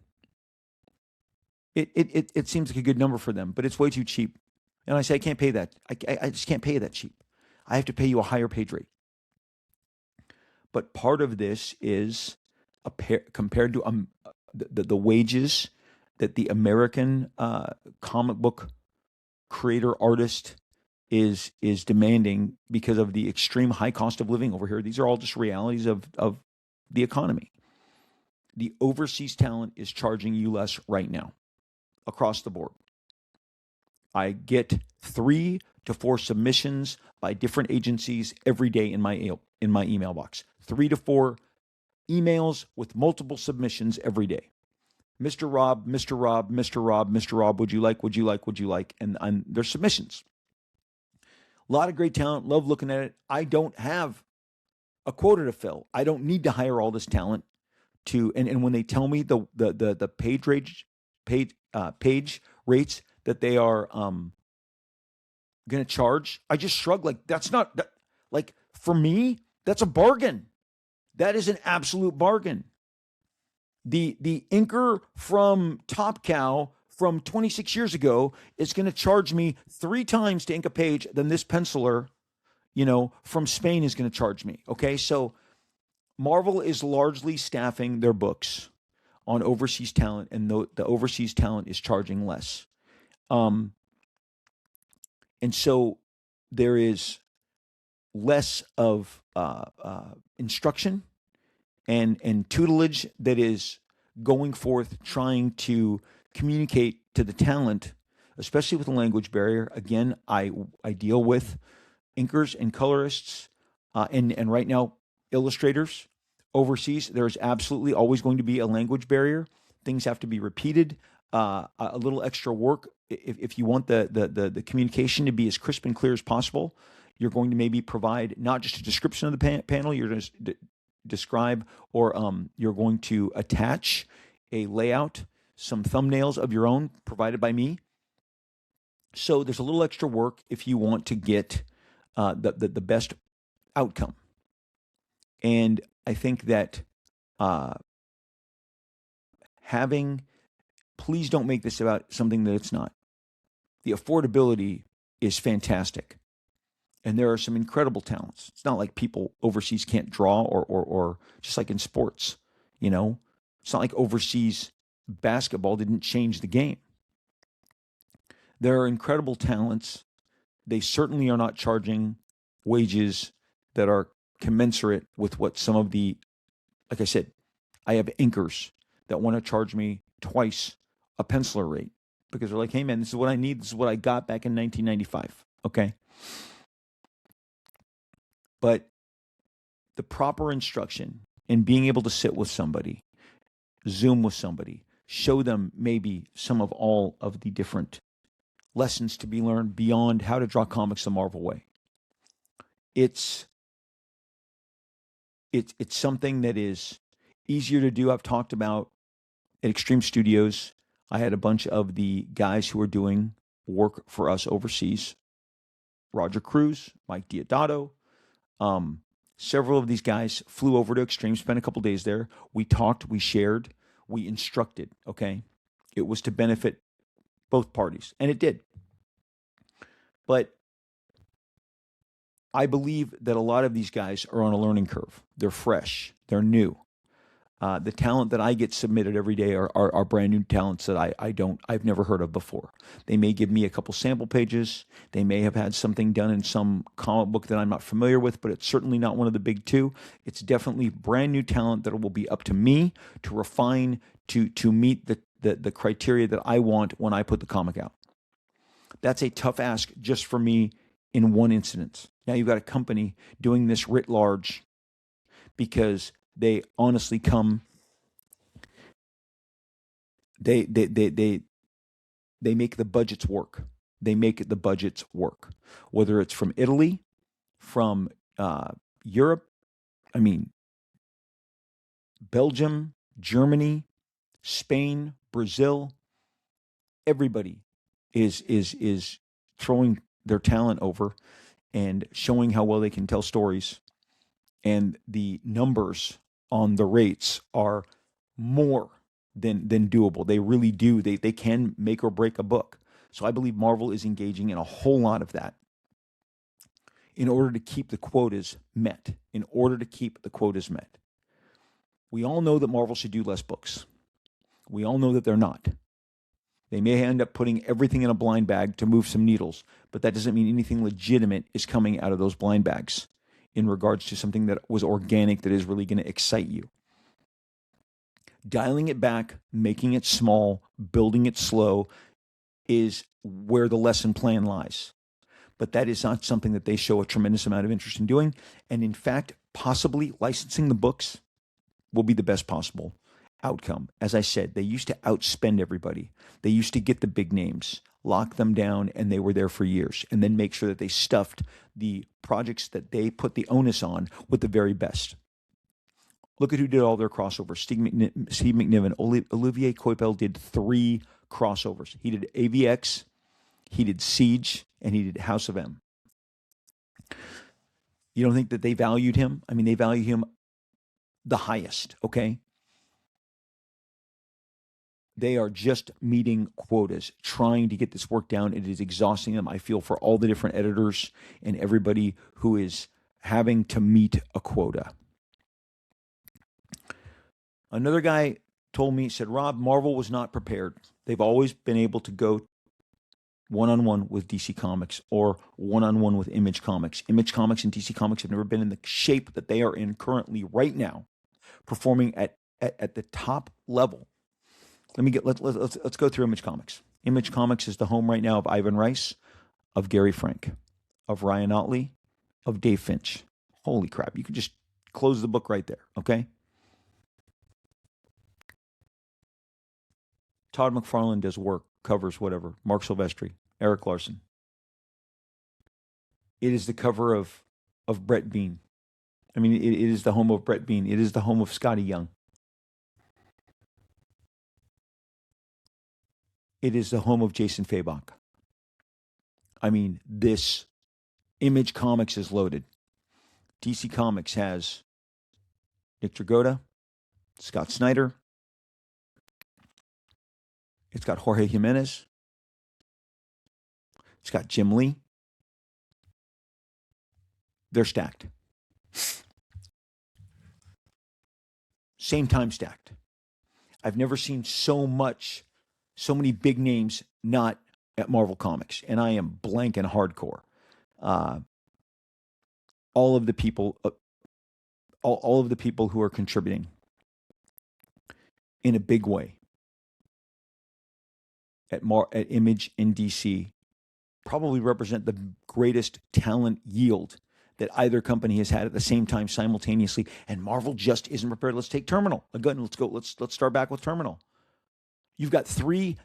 it seems like a good number for them, but it's way too cheap. And I say, I can't pay that. I just can't pay you that cheap. I have to pay you a higher page rate. But part of this is compared to the wages that the American comic book creator artist is demanding because of the extreme high cost of living over here. These are all just realities of the economy. The overseas talent is charging you less right now across the board. I get 3 to 4 submissions by different agencies every day in my email box. 3 to 4 emails with multiple submissions every day. Mr. Rob, Mr. Rob, Mr. Rob, Mr. Rob, would you like? And there's submissions. A lot of great talent, love looking at it. I don't have a quota to fill. I don't need to hire all this talent to, and when they tell me the page rates that they are going to charge, I just shrug like that's not that, like for me, that's a bargain. That is an absolute bargain. The inker from Top Cow from 26 years ago is going to charge me 3 times to ink a page than this penciler, from Spain is going to charge me. Okay, so Marvel is largely staffing their books on overseas talent, and the overseas talent is charging less. And so there is less of instruction and tutelage that is going forth trying to communicate to the talent, especially with the language barrier. Again, I deal with inkers and colorists and right now illustrators overseas. There's absolutely always going to be a language barrier. Things have to be repeated. A little extra work if you want the communication to be as crisp and clear as possible. You're going to maybe provide not just a description of the panel. You're going to describe, or you're going to attach a layout, some thumbnails of your own provided by me. So there's a little extra work if you want to get the best outcome. And I think that please don't make this about something that it's not. The affordability is fantastic. And there are some incredible talents. It's not like people overseas can't draw or just like in sports, It's not like overseas basketball didn't change the game. There are incredible talents. They certainly are not charging wages that are commensurate with what some of like I said, I have inkers that want to charge me twice a penciler rate because they're like, hey man, this is what I need. This is what I got back in 1995. Okay. But the proper instruction and being able to sit with somebody, Zoom with somebody, show them maybe some of all of the different lessons to be learned beyond how to draw comics the Marvel way. It's something that is easier to do. I've talked about at Extreme Studios. I had a bunch of the guys who are doing work for us overseas. Roger Cruz, Mike Diodato. Several of these guys flew over to Extreme, spent a couple days there. We talked, we shared, we instructed, okay? It was to benefit both parties, and it did. But I believe that a lot of these guys are on a learning curve. They're fresh, they're new. The talent that I get submitted every day are brand new talents that I've never heard of before. They may give me a couple sample pages. They may have had something done in some comic book that I'm not familiar with, but it's certainly not one of the big two. It's definitely brand new talent that will be up to me to refine to meet the criteria that I want when I put the comic out. That's a tough ask just for me in one incident. Now you've got a company doing this writ large because they honestly come they make the budgets work. They make the budgets work. Whether it's from Italy, from Europe, I mean Belgium, Germany, Spain, Brazil, everybody is throwing their talent over and showing how well they can tell stories. And the numbers on the rates are more than doable. They really do. They can make or break a book. So I believe Marvel is engaging in a whole lot of that in order to keep the quotas met. In order to keep the quotas met. We all know that Marvel should do less books. We all know that they're not. They may end up putting everything in a blind bag to move some needles, but that doesn't mean anything legitimate is coming out of those blind bags in regards to something that was organic that is really going to excite you. Dialing it back, making it small, building it slow is where the lesson plan lies. But that is not something that they show a tremendous amount of interest in doing. And in fact, possibly licensing the books will be the best possible outcome. As I said, they used to outspend everybody. They used to get the big names, lock them down, and they were there for years, and then make sure that they stuffed the projects that they put the onus on with the very best. Look at who did all their crossovers. Steve McNiven, Olivier Coipel did 3 crossovers. He did AVX, he did Siege, and he did House of M. You don't think that they valued him? I mean, they value him the highest, okay? They are just meeting quotas, trying to get this work down. It is exhausting them, I feel, for all the different editors and everybody who is having to meet a quota. Another guy told me, said, Rob, Marvel was not prepared. They've always been able to go one-on-one with DC Comics or one-on-one with Image Comics. Image Comics and DC Comics have never been in the shape that they are in currently right now, performing at the top level. Let's go through Image Comics. Image Comics is the home right now of Ivan Rice, of Gary Frank, of Ryan Otley, of Dave Finch. Holy crap. You could just close the book right there, okay? Todd McFarlane does work, covers, whatever. Mark Silvestri, Eric Larson. It is the cover of Brett Bean. I mean, it is the home of Brett Bean. It is the home of Scotty Young. It is the home of Jason Fabok. I mean, this Image Comics is loaded. DC Comics has Nick Dragotta, Scott Snyder. It's got Jorge Jimenez. It's got Jim Lee. They're stacked. Same time stacked. I've never seen so many big names not at Marvel Comics, and I am blank and hardcore. All of the people who are contributing in a big way at Image and DC probably represent the greatest talent yield that either company has had at the same time simultaneously, and Marvel just isn't prepared. Let's take Terminal again. Let's start back with Terminal. You've got 3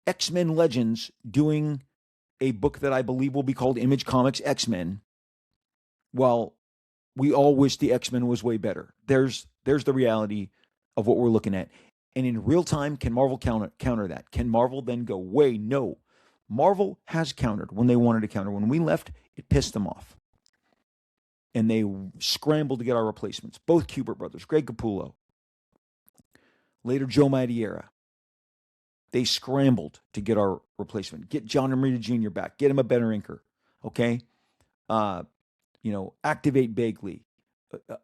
X-Men legends doing a book that I believe will be called Image Comics X-Men. Well, we all wish the X-Men was way better. There's the reality of what we're looking at. And in real time, can Marvel counter that? Can Marvel then go, wait, no. Marvel has countered when they wanted to counter. When we left, it pissed them off. And they scrambled to get our replacements. Both Kubert brothers, Greg Capullo, later Joe Madureira. They scrambled to get our replacement. Get John Romita Jr. back. Get him a better inker. Okay? Activate Bagley.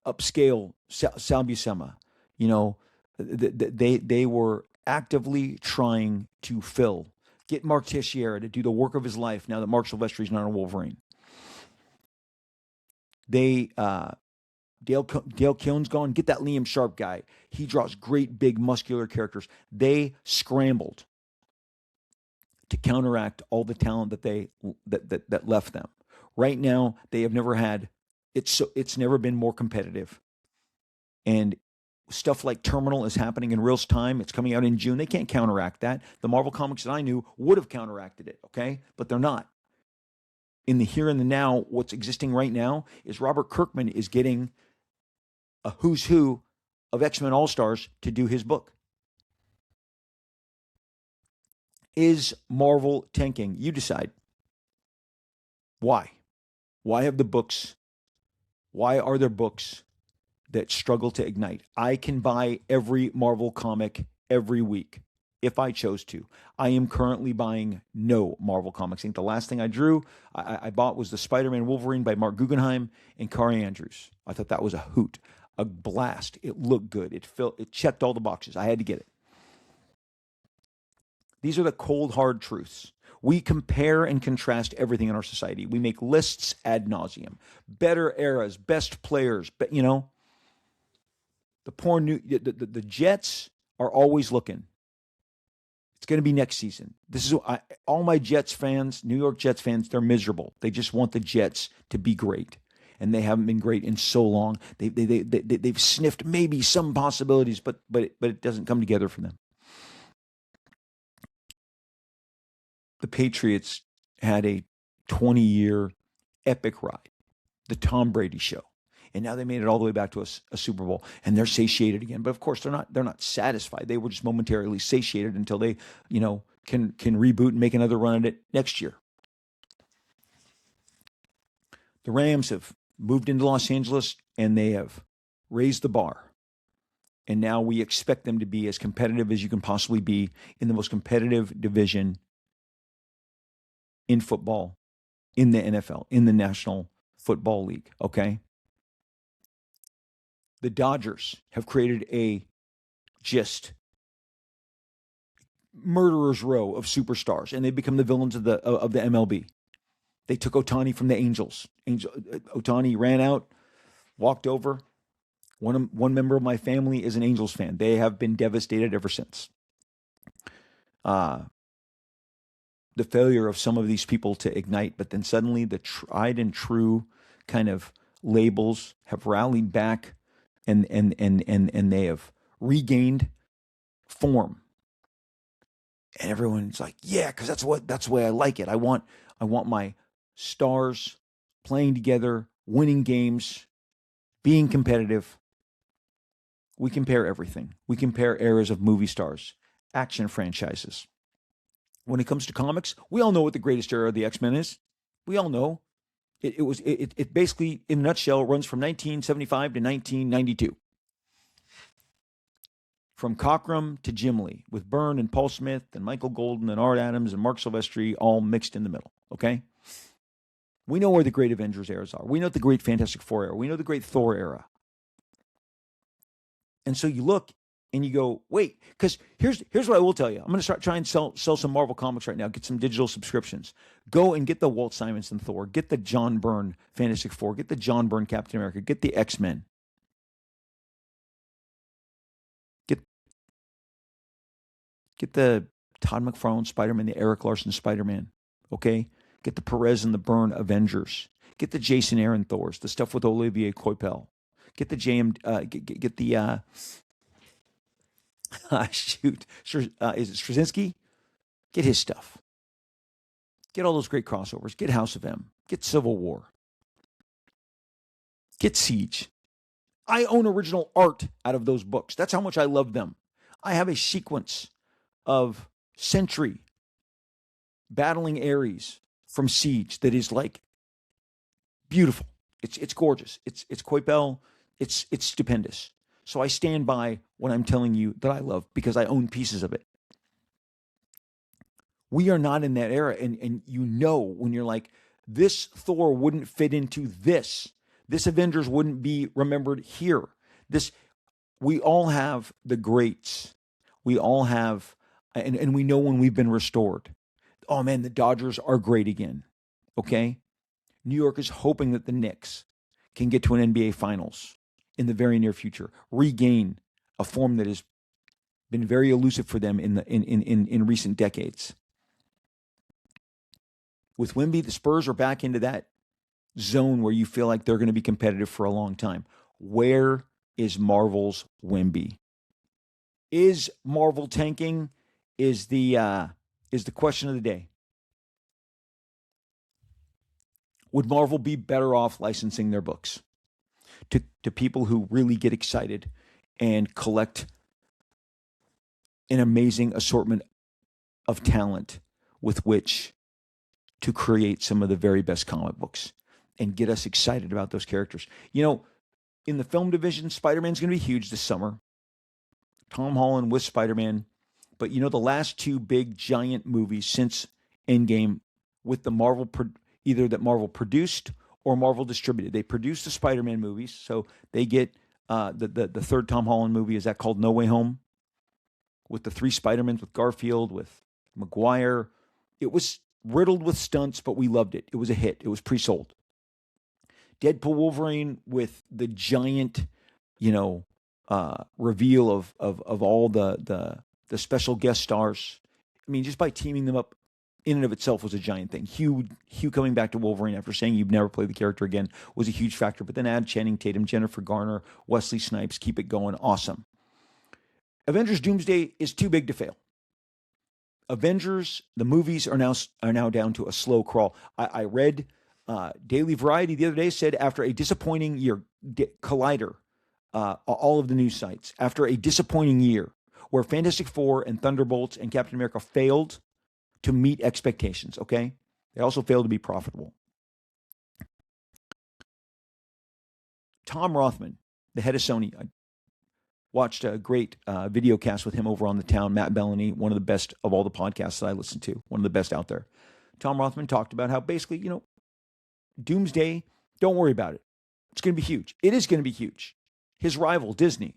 Upscale Sal Buscema. You know, they were actively trying to get Mark Teixeira to do the work of his life now that Mark Silvestri's not a Wolverine. They Dale Keown's gone. Get that Liam Sharp guy. He draws great, big, muscular characters. They scrambled to counteract all the talent that left them. Right now, they have never had it's never been more competitive. And stuff like Terminal is happening in real time. It's coming out in June. They can't counteract that. The Marvel comics that I knew would have counteracted it, okay? But they're not. In the here and the now, what's existing right now is Robert Kirkman is getting a who's who of X-Men All-Stars to do his book. Is Marvel tanking? You decide. Why? Why are there books that struggle to ignite? I can buy every Marvel comic every week if I chose to. I am currently buying no Marvel comics. I think the last thing I bought was the Spider-Man Wolverine by Mark Guggenheim and Kari Andrews. I thought that was a hoot, a blast. It looked good. It checked all the boxes. I had to get it. These are the cold, hard truths. We compare and contrast everything in our society. We make lists ad nauseum. Better eras, best players, but the Jets are always looking. It's going to be next season. All my Jets fans, New York Jets fans, they're miserable. They just want the Jets to be great, and they haven't been great in so long. They've sniffed maybe some possibilities, but it doesn't come together for them. The Patriots had a 20-year epic ride, the Tom Brady show. And now they made it all the way back to a Super Bowl, and they're satiated again. But of course, they're not satisfied. They were just momentarily satiated until they, can reboot and make another run at it next year. The Rams have moved into Los Angeles, and they have raised the bar. And now we expect them to be as competitive as you can possibly be in the most competitive division in football, in the NFL, in the National Football League, okay? The Dodgers have created a just murderer's row of superstars, and they become the villains of the MLB. They took Ohtani from the Angels. Ohtani ran out, walked over. One member of my family is an Angels fan. They have been devastated ever since. The failure of some of these people to ignite, but then suddenly the tried and true kind of labels have rallied back, and they have regained form. And everyone's like, yeah, because that's the way I like it. I want my stars playing together, winning games, being competitive. We compare everything. We compare eras of movie stars, action franchises. When it comes to comics, we all know what the greatest era of the X-Men is. We all know. It basically, in a nutshell, runs from 1975 to 1992. From Cockrum to Jim Lee, with Byrne and Paul Smith and Michael Golden and Art Adams and Mark Silvestri all mixed in the middle, okay? We know where the great Avengers eras are. We know the great Fantastic Four era. We know the great Thor era. And so you look and you go, wait, because here's what I will tell you. I'm going to try and sell some Marvel comics right now, get some digital subscriptions. Go and get the Walt Simonson Thor, get the John Byrne Fantastic Four, get the John Byrne Captain America, get the X-Men. Get the Todd McFarlane Spider-Man, the Eric Larson Spider-Man, okay? Get the Perez and the Byrne Avengers. Get the Jason Aaron Thors, the stuff with Olivier Coipel. Get the get the is it Straczynski? Get his stuff. Get all those great crossovers. Get House of M. Get Civil War. Get Siege. I own original art out of those books. That's how much I love them. I have a sequence of Sentry battling Ares from Siege that is like beautiful. It's gorgeous. It's Coipel. It's stupendous. So I stand by what I'm telling you that I love because I own pieces of it. We are not in that era, and you know when you're like, this Thor wouldn't fit into this. This Avengers wouldn't be remembered here. This We all have the greats. We all have, and we know when we've been restored. Oh man, the Dodgers are great again. Okay. New York is hoping that the Knicks can get to an NBA Finals in the very near future, regain a form that has been very elusive for them in recent decades. With Wemby, the Spurs are back into that zone where you feel like they're going to be competitive for a long time. Where is Marvel's Wemby? Is Marvel tanking? Is the question of the day. Would Marvel be better off licensing their books to people who really get excited and collect an amazing assortment of talent with which to create some of the very best comic books and get us excited about those characters? You know, in the film division, Spider-Man's going to be huge this summer. Tom Holland with Spider-Man. But you know, the last two big giant movies since Endgame with the Marvel, either that Marvel produced or Marvel distributed. They produced the Spider-Man movies, so they get the third Tom Holland movie. Is that called No Way Home? With the three Spider-Mans, with Garfield, with Maguire. It was riddled with stunts, but we loved it. It was a hit. It was pre-sold. Deadpool Wolverine with the giant, reveal of all the special guest stars. I mean, just by teaming them up in and of itself was a giant thing. Hugh coming back to Wolverine after saying you'd never play the character again was a huge factor. But then add Channing Tatum, Jennifer Garner, Wesley Snipes, keep it going. Awesome. Avengers Doomsday is too big to fail. Avengers, the movies are now down to a slow crawl. I read Daily Variety the other day said after a disappointing year, Collider, all of the news sites, after a disappointing year where Fantastic Four and Thunderbolts and Captain America failed to meet expectations, okay? They also failed to be profitable. Tom Rothman, the head of Sony, I watched a great video cast with him over on The Town. Matt Bellany, one of the best of all the podcasts that I listen to, one of the best out there. Tom Rothman talked about how basically, Doomsday, don't worry about it. It's going to be huge. It is going to be huge. His rival, Disney,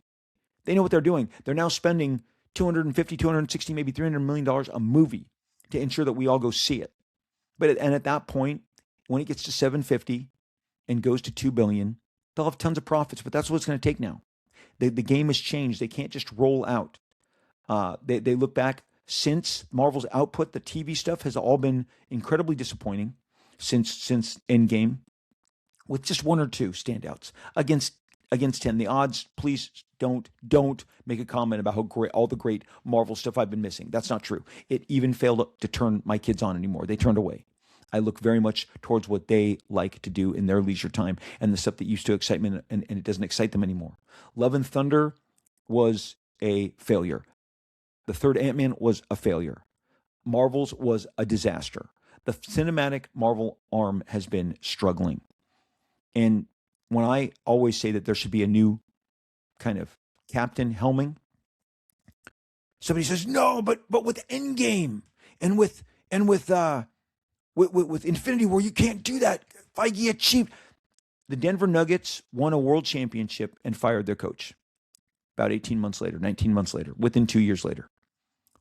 they know what they're doing. They're now spending $250, $260, maybe $300 million a movie to ensure that we all go see it. And at that point, when it gets to $750 and goes to $2 billion, they'll have tons of profits. But that's what it's going to take now. The game has changed. They can't just roll out. They look back since Marvel's output. The TV stuff has all been incredibly disappointing since Endgame, with just one or two standouts against 10. The odds, please don't make a comment about how great all the great Marvel stuff I've been missing. That's not true. It even failed to turn my kids on anymore. They turned away. I look very much towards what they like to do in their leisure time and the stuff that used to excite me, and it doesn't excite them anymore. Love and Thunder was a failure. The third Ant-Man was a failure. Marvel's was a disaster. The cinematic Marvel arm has been struggling. And when I always say that there should be a new kind of Captain Helming, somebody says, no, but with Endgame and with Infinity War, you can't do that. Feige achieved. The Denver Nuggets won a world championship and fired their coach about 18 months later, 19 months later, within 2 years later.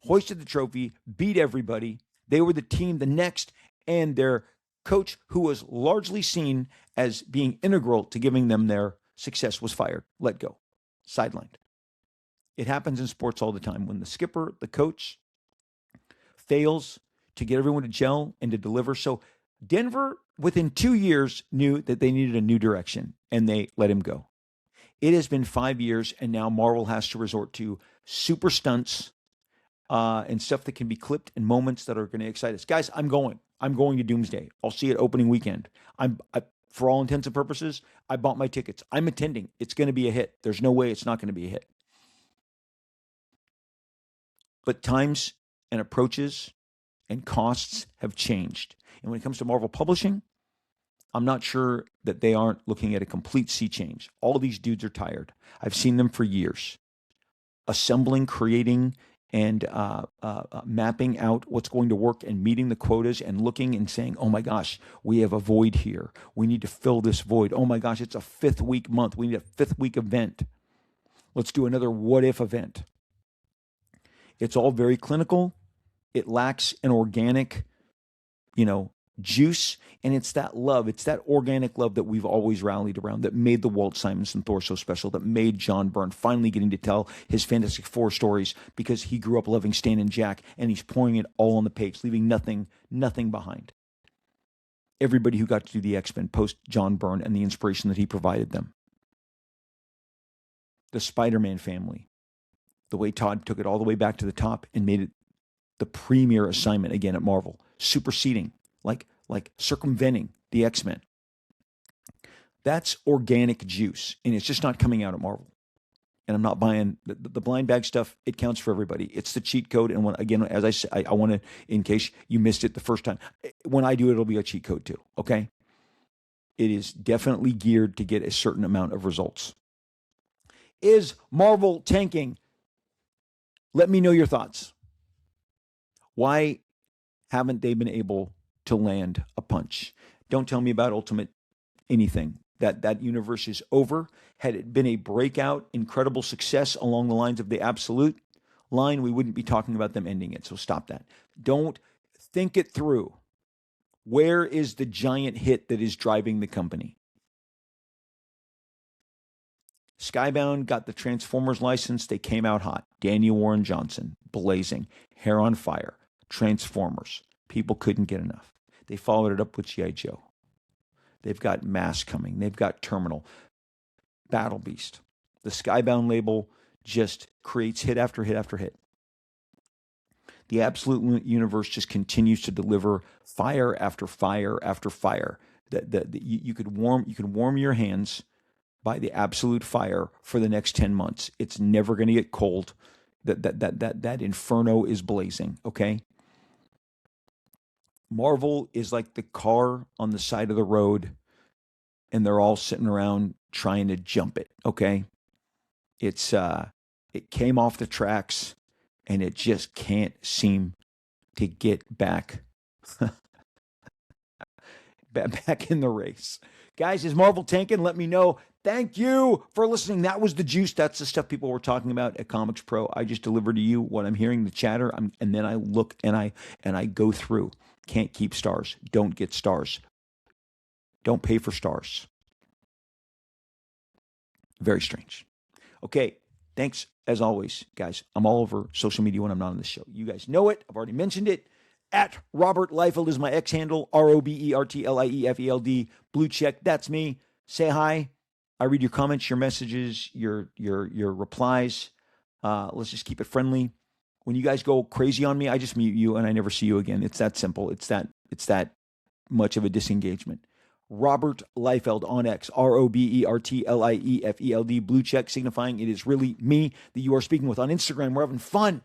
Hoisted the trophy, beat everybody. They were the team the next, and their coach, who was largely seen as being integral to giving them their success, was fired, let go, sidelined. It happens in sports all the time. When the skipper, the coach, fails to get everyone to gel and to deliver. So Denver, within 2 years, knew that they needed a new direction, and they let him go. It has been 5 years, and now Marvel has to resort to super stunts and stuff that can be clipped in moments that are going to excite us. Guys, I'm going to Doomsday. I'll see it opening weekend. For all intents and purposes, I bought my tickets. I'm attending. It's going to be a hit. There's no way it's not going to be a hit. But times and approaches and costs have changed. And when it comes to Marvel Publishing, I'm not sure that they aren't looking at a complete sea change. All these dudes are tired. I've seen them for years. Assembling, creating, and mapping out what's going to work and meeting the quotas and looking and saying, oh my gosh, we have a void here. We need to fill this void. Oh my gosh, it's a 5th week month. We need a 5th week event. Let's do another what if event. It's all very clinical. It lacks an organic, juice. And it's that love. It's that organic love that we've always rallied around that made the Walt Simonson Thor so special, that made John Byrne finally getting to tell his Fantastic Four stories because he grew up loving Stan and Jack, and he's pouring it all on the page, leaving nothing behind. Everybody who got to do the X-Men post John Byrne and the inspiration that he provided them. The Spider-Man family, the way Todd took it all the way back to the top and made it the premier assignment again at Marvel, superseding, like circumventing the X-Men. That's organic juice, and it's just not coming out at Marvel. And I'm not buying the blind bag stuff. It counts for everybody. It's the cheat code. And again, as I said, I want to, in case you missed it the first time, when I do it, it'll be a cheat code too. Okay. It is definitely geared to get a certain amount of results. Is Marvel tanking? Let me know your thoughts. Why haven't they been able to land a punch? Don't tell me about Ultimate anything. That universe is over. Had it been a breakout, incredible success along the lines of the Absolute line, we wouldn't be talking about them ending it. So stop that. Don't think it through. Where is the giant hit that is driving the company? Skybound got the Transformers license. They came out hot. Daniel Warren Johnson, blazing, hair on fire, Transformers. People couldn't get enough. They followed it up with G.I. Joe. They've got Mass coming. They've got Terminal, Battle Beast. The Skybound label just creates hit after hit after hit. The Absolute Universe just continues to deliver fire after fire after fire. You could warm your hands by the Absolute fire for the next 10 months. It's never going to get cold. That inferno is blazing, okay? Marvel is like the car on the side of the road, and they're all sitting around trying to jump it, okay? It came off the tracks, and it just can't seem to get back in the race. Guys, is Marvel tanking? Let me know. Thank you for listening. That was the juice. That's the stuff people were talking about at Comics Pro. I just delivered to you what I'm hearing, the chatter, and then I look and I go through. Can't keep stars. Don't get stars. Don't pay for stars. Very strange. Okay, thanks as always, guys. I'm all over social media when I'm not on this show. You guys know it. I've already mentioned it. At Robert Liefeld is my X handle. RobertLiefeld. Blue check. That's me. Say hi. I read your comments, your messages, your replies. Let's just keep it friendly. When you guys go crazy on me, I just mute you and I never see you again. It's that simple. It's that much of a disengagement. Robert Liefeld on X, RobertLiefeld, blue check, signifying it is really me that you are speaking with. On Instagram, we're having fun.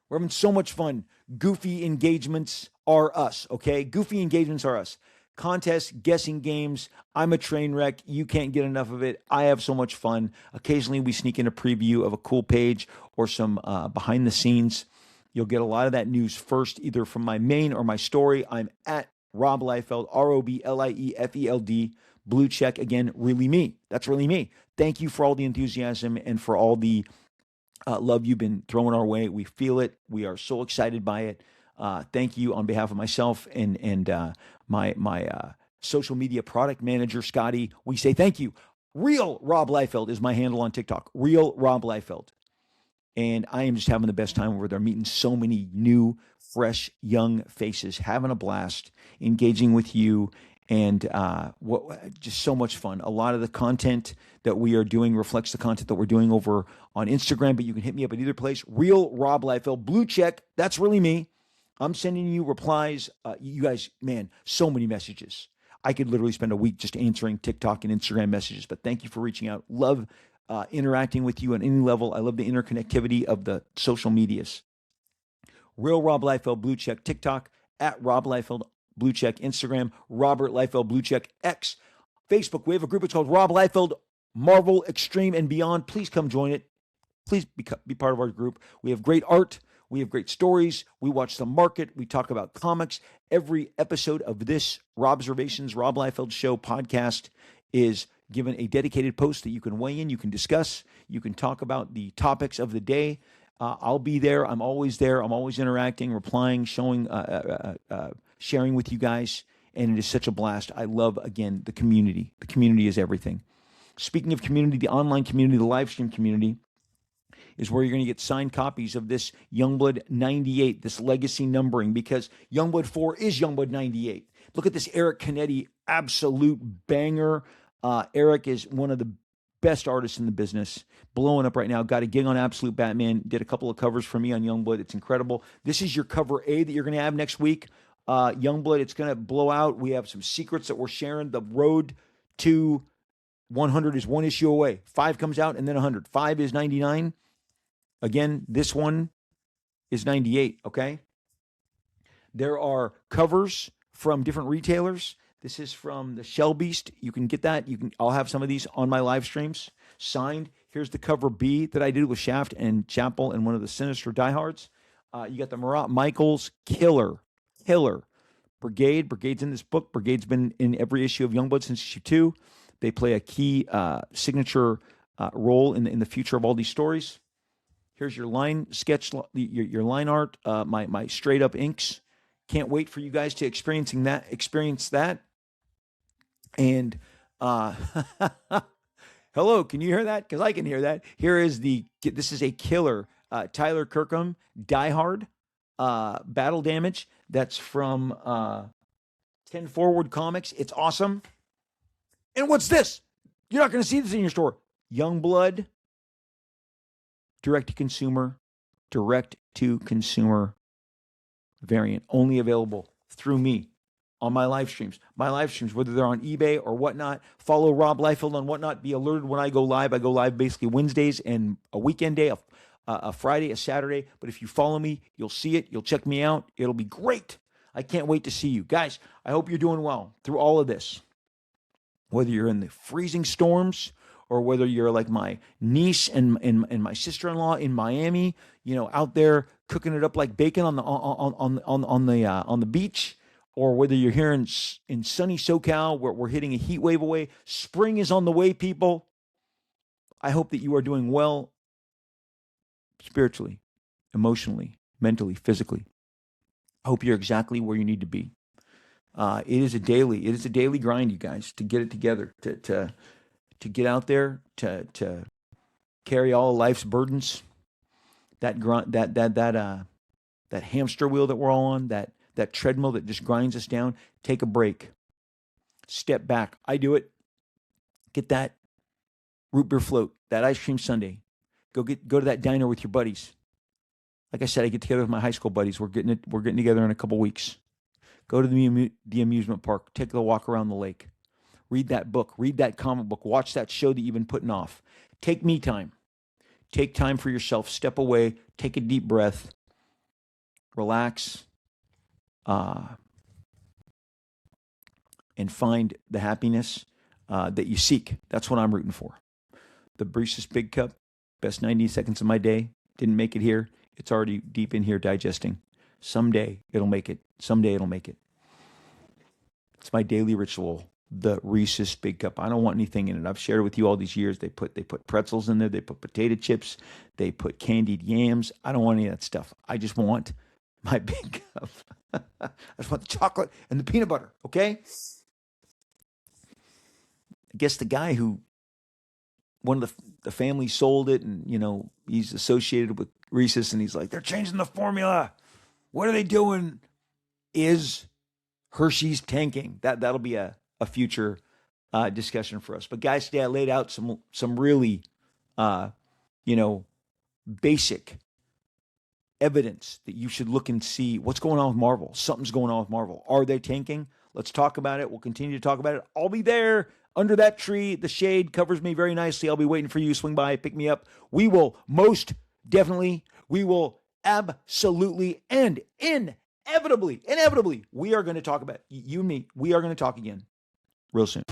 We're having so much fun. Goofy engagements are us, okay? Goofy engagements are us. Contests, guessing games. I'm a train wreck. You can't get enough of it. I have so much fun. Occasionally, we sneak in a preview of a cool page or some behind the scenes. You'll get a lot of that news first, either from my main or my story. I'm at Rob Liefeld, RobertLiefeld, blue check. Again, really me. That's really me. Thank you for all the enthusiasm and for all the love you've been throwing our way. We feel it. We are so excited by it. Thank you on behalf of myself and my social media product manager, Scotty. We say thank you. Real Rob Liefeld is my handle on TikTok. Real Rob Liefeld. And I am just having the best time over there, meeting so many new, fresh, young faces, having a blast, engaging with you, and just so much fun. A lot of the content that we are doing reflects the content that we're doing over on Instagram, but you can hit me up at either place. Real Rob Liefeld, blue check. That's really me. I'm sending you replies. You guys, man, so many messages. I could literally spend a week just answering TikTok and Instagram messages, but thank you for reaching out. Love interacting with you on any level. I love the interconnectivity of the social medias. Real Rob Liefeld, blue check, TikTok, at Rob Liefeld, blue check, Instagram, Robert Liefeld, blue check, X, Facebook. We have a group. It's called Rob Liefeld, Marvel Extreme and Beyond. Please come join it. Please be part of our group. We have great art. We have great stories. We watch the market. We talk about comics. Every episode of this Robservations, Rob Liefeld Show podcast is given a dedicated post that you can weigh in, you can discuss, you can talk about the topics of the day. I'll be there. I'm always there. I'm always interacting, replying, showing, sharing with you guys. And it is such a blast. I love, again, the community. The community is everything. Speaking of community, the online community, the live stream community, is where you're going to get signed copies of this Youngblood 98, this legacy numbering, because Youngblood 4 is Youngblood 98. Look at this Eric Canetti, absolute banger. Eric is one of the best artists in the business, blowing up right now. Got a gig on Absolute Batman, did a couple of covers for me on Youngblood. It's incredible. This is your cover A that you're going to have next week. Youngblood, it's going to blow out. We have some secrets that we're sharing. The road to 100 is one issue away. 5 comes out and then 100. 5 is 99. Again, this one is 98, okay? There are covers from different retailers. This is from the Shell Beast. You can get that. I'll have some of these on my live streams signed. Here's the cover B that I did with Shaft and Chapel and one of the Sinister Diehards. You got the Marat Michaels Killer Brigade. Brigade's in this book. Brigade's been in every issue of Youngblood since issue 2. They play a key signature role in the future of all these stories. Here's your line sketch, your line art, my straight up inks. Can't wait for you guys to experience that. And hello, can you hear that? Because I can hear that. This is a killer Tyler Kirkham Die Hard Battle Damage. That's from 10 Forward Comics. It's awesome. And what's this? You're not going to see this in your store. Youngblood direct to consumer variant, only available through me on my live streams. My live streams, whether they're on eBay or whatnot, follow Rob Liefeld on whatnot. Be alerted when I go live. I go live basically Wednesdays and a weekend day, a Friday, a Saturday. But if you follow me, you'll see it. You'll check me out. It'll be great. I can't wait to see you guys. I hope you're doing well through all of this. Whether you're in the freezing storms or whether you're like my niece and my sister-in-law in Miami, out there cooking it up like bacon on the beach, or whether you're here in sunny SoCal where we're hitting a heat wave away. Spring is on the way, people. I hope that you are doing well spiritually, emotionally, mentally, physically. I hope you're exactly where you need to be. It is a daily grind, you guys, to get it together, to get out there, to carry all of life's burdens. That hamster wheel that we're all on, that treadmill that just grinds us down. Take a break. Step back. I do it. Get that root beer float, that ice cream sundae. Go to that diner with your buddies. Like I said, I get together with my high school buddies. We're getting together in a couple weeks. Go to the amusement park. Take a walk around the lake. Read that book. Read that comic book. Watch that show that you've been putting off. Take me time. Take time for yourself. Step away. Take a deep breath. Relax. And find the happiness that you seek. That's what I'm rooting for. The Breezus Big Cup, best 90 seconds of my day. Didn't make it here. It's already deep in here digesting. Someday it'll make it. It's my daily ritual, the Reese's Big Cup. I don't want anything in it. I've shared it with you all these years. They put pretzels in there. They put potato chips. They put candied yams. I don't want any of that stuff. I just want my Big Cup. I just want the chocolate and the peanut butter, okay? I guess the guy who, one of the family sold it, and, he's associated with Reese's, and he's like, they're changing the formula. What are they doing? Is Hershey's tanking? That'll be a future discussion for us. But guys, today I laid out some really, basic evidence that you should look and see what's going on with Marvel. Something's going on with Marvel. Are they tanking? Let's talk about it. We'll continue to talk about it. I'll be there under that tree. The shade covers me very nicely. I'll be waiting for you. Swing by, pick me up. We will most definitely, absolutely, and inevitably, we are going to talk about, you and me, we are going to talk again real soon.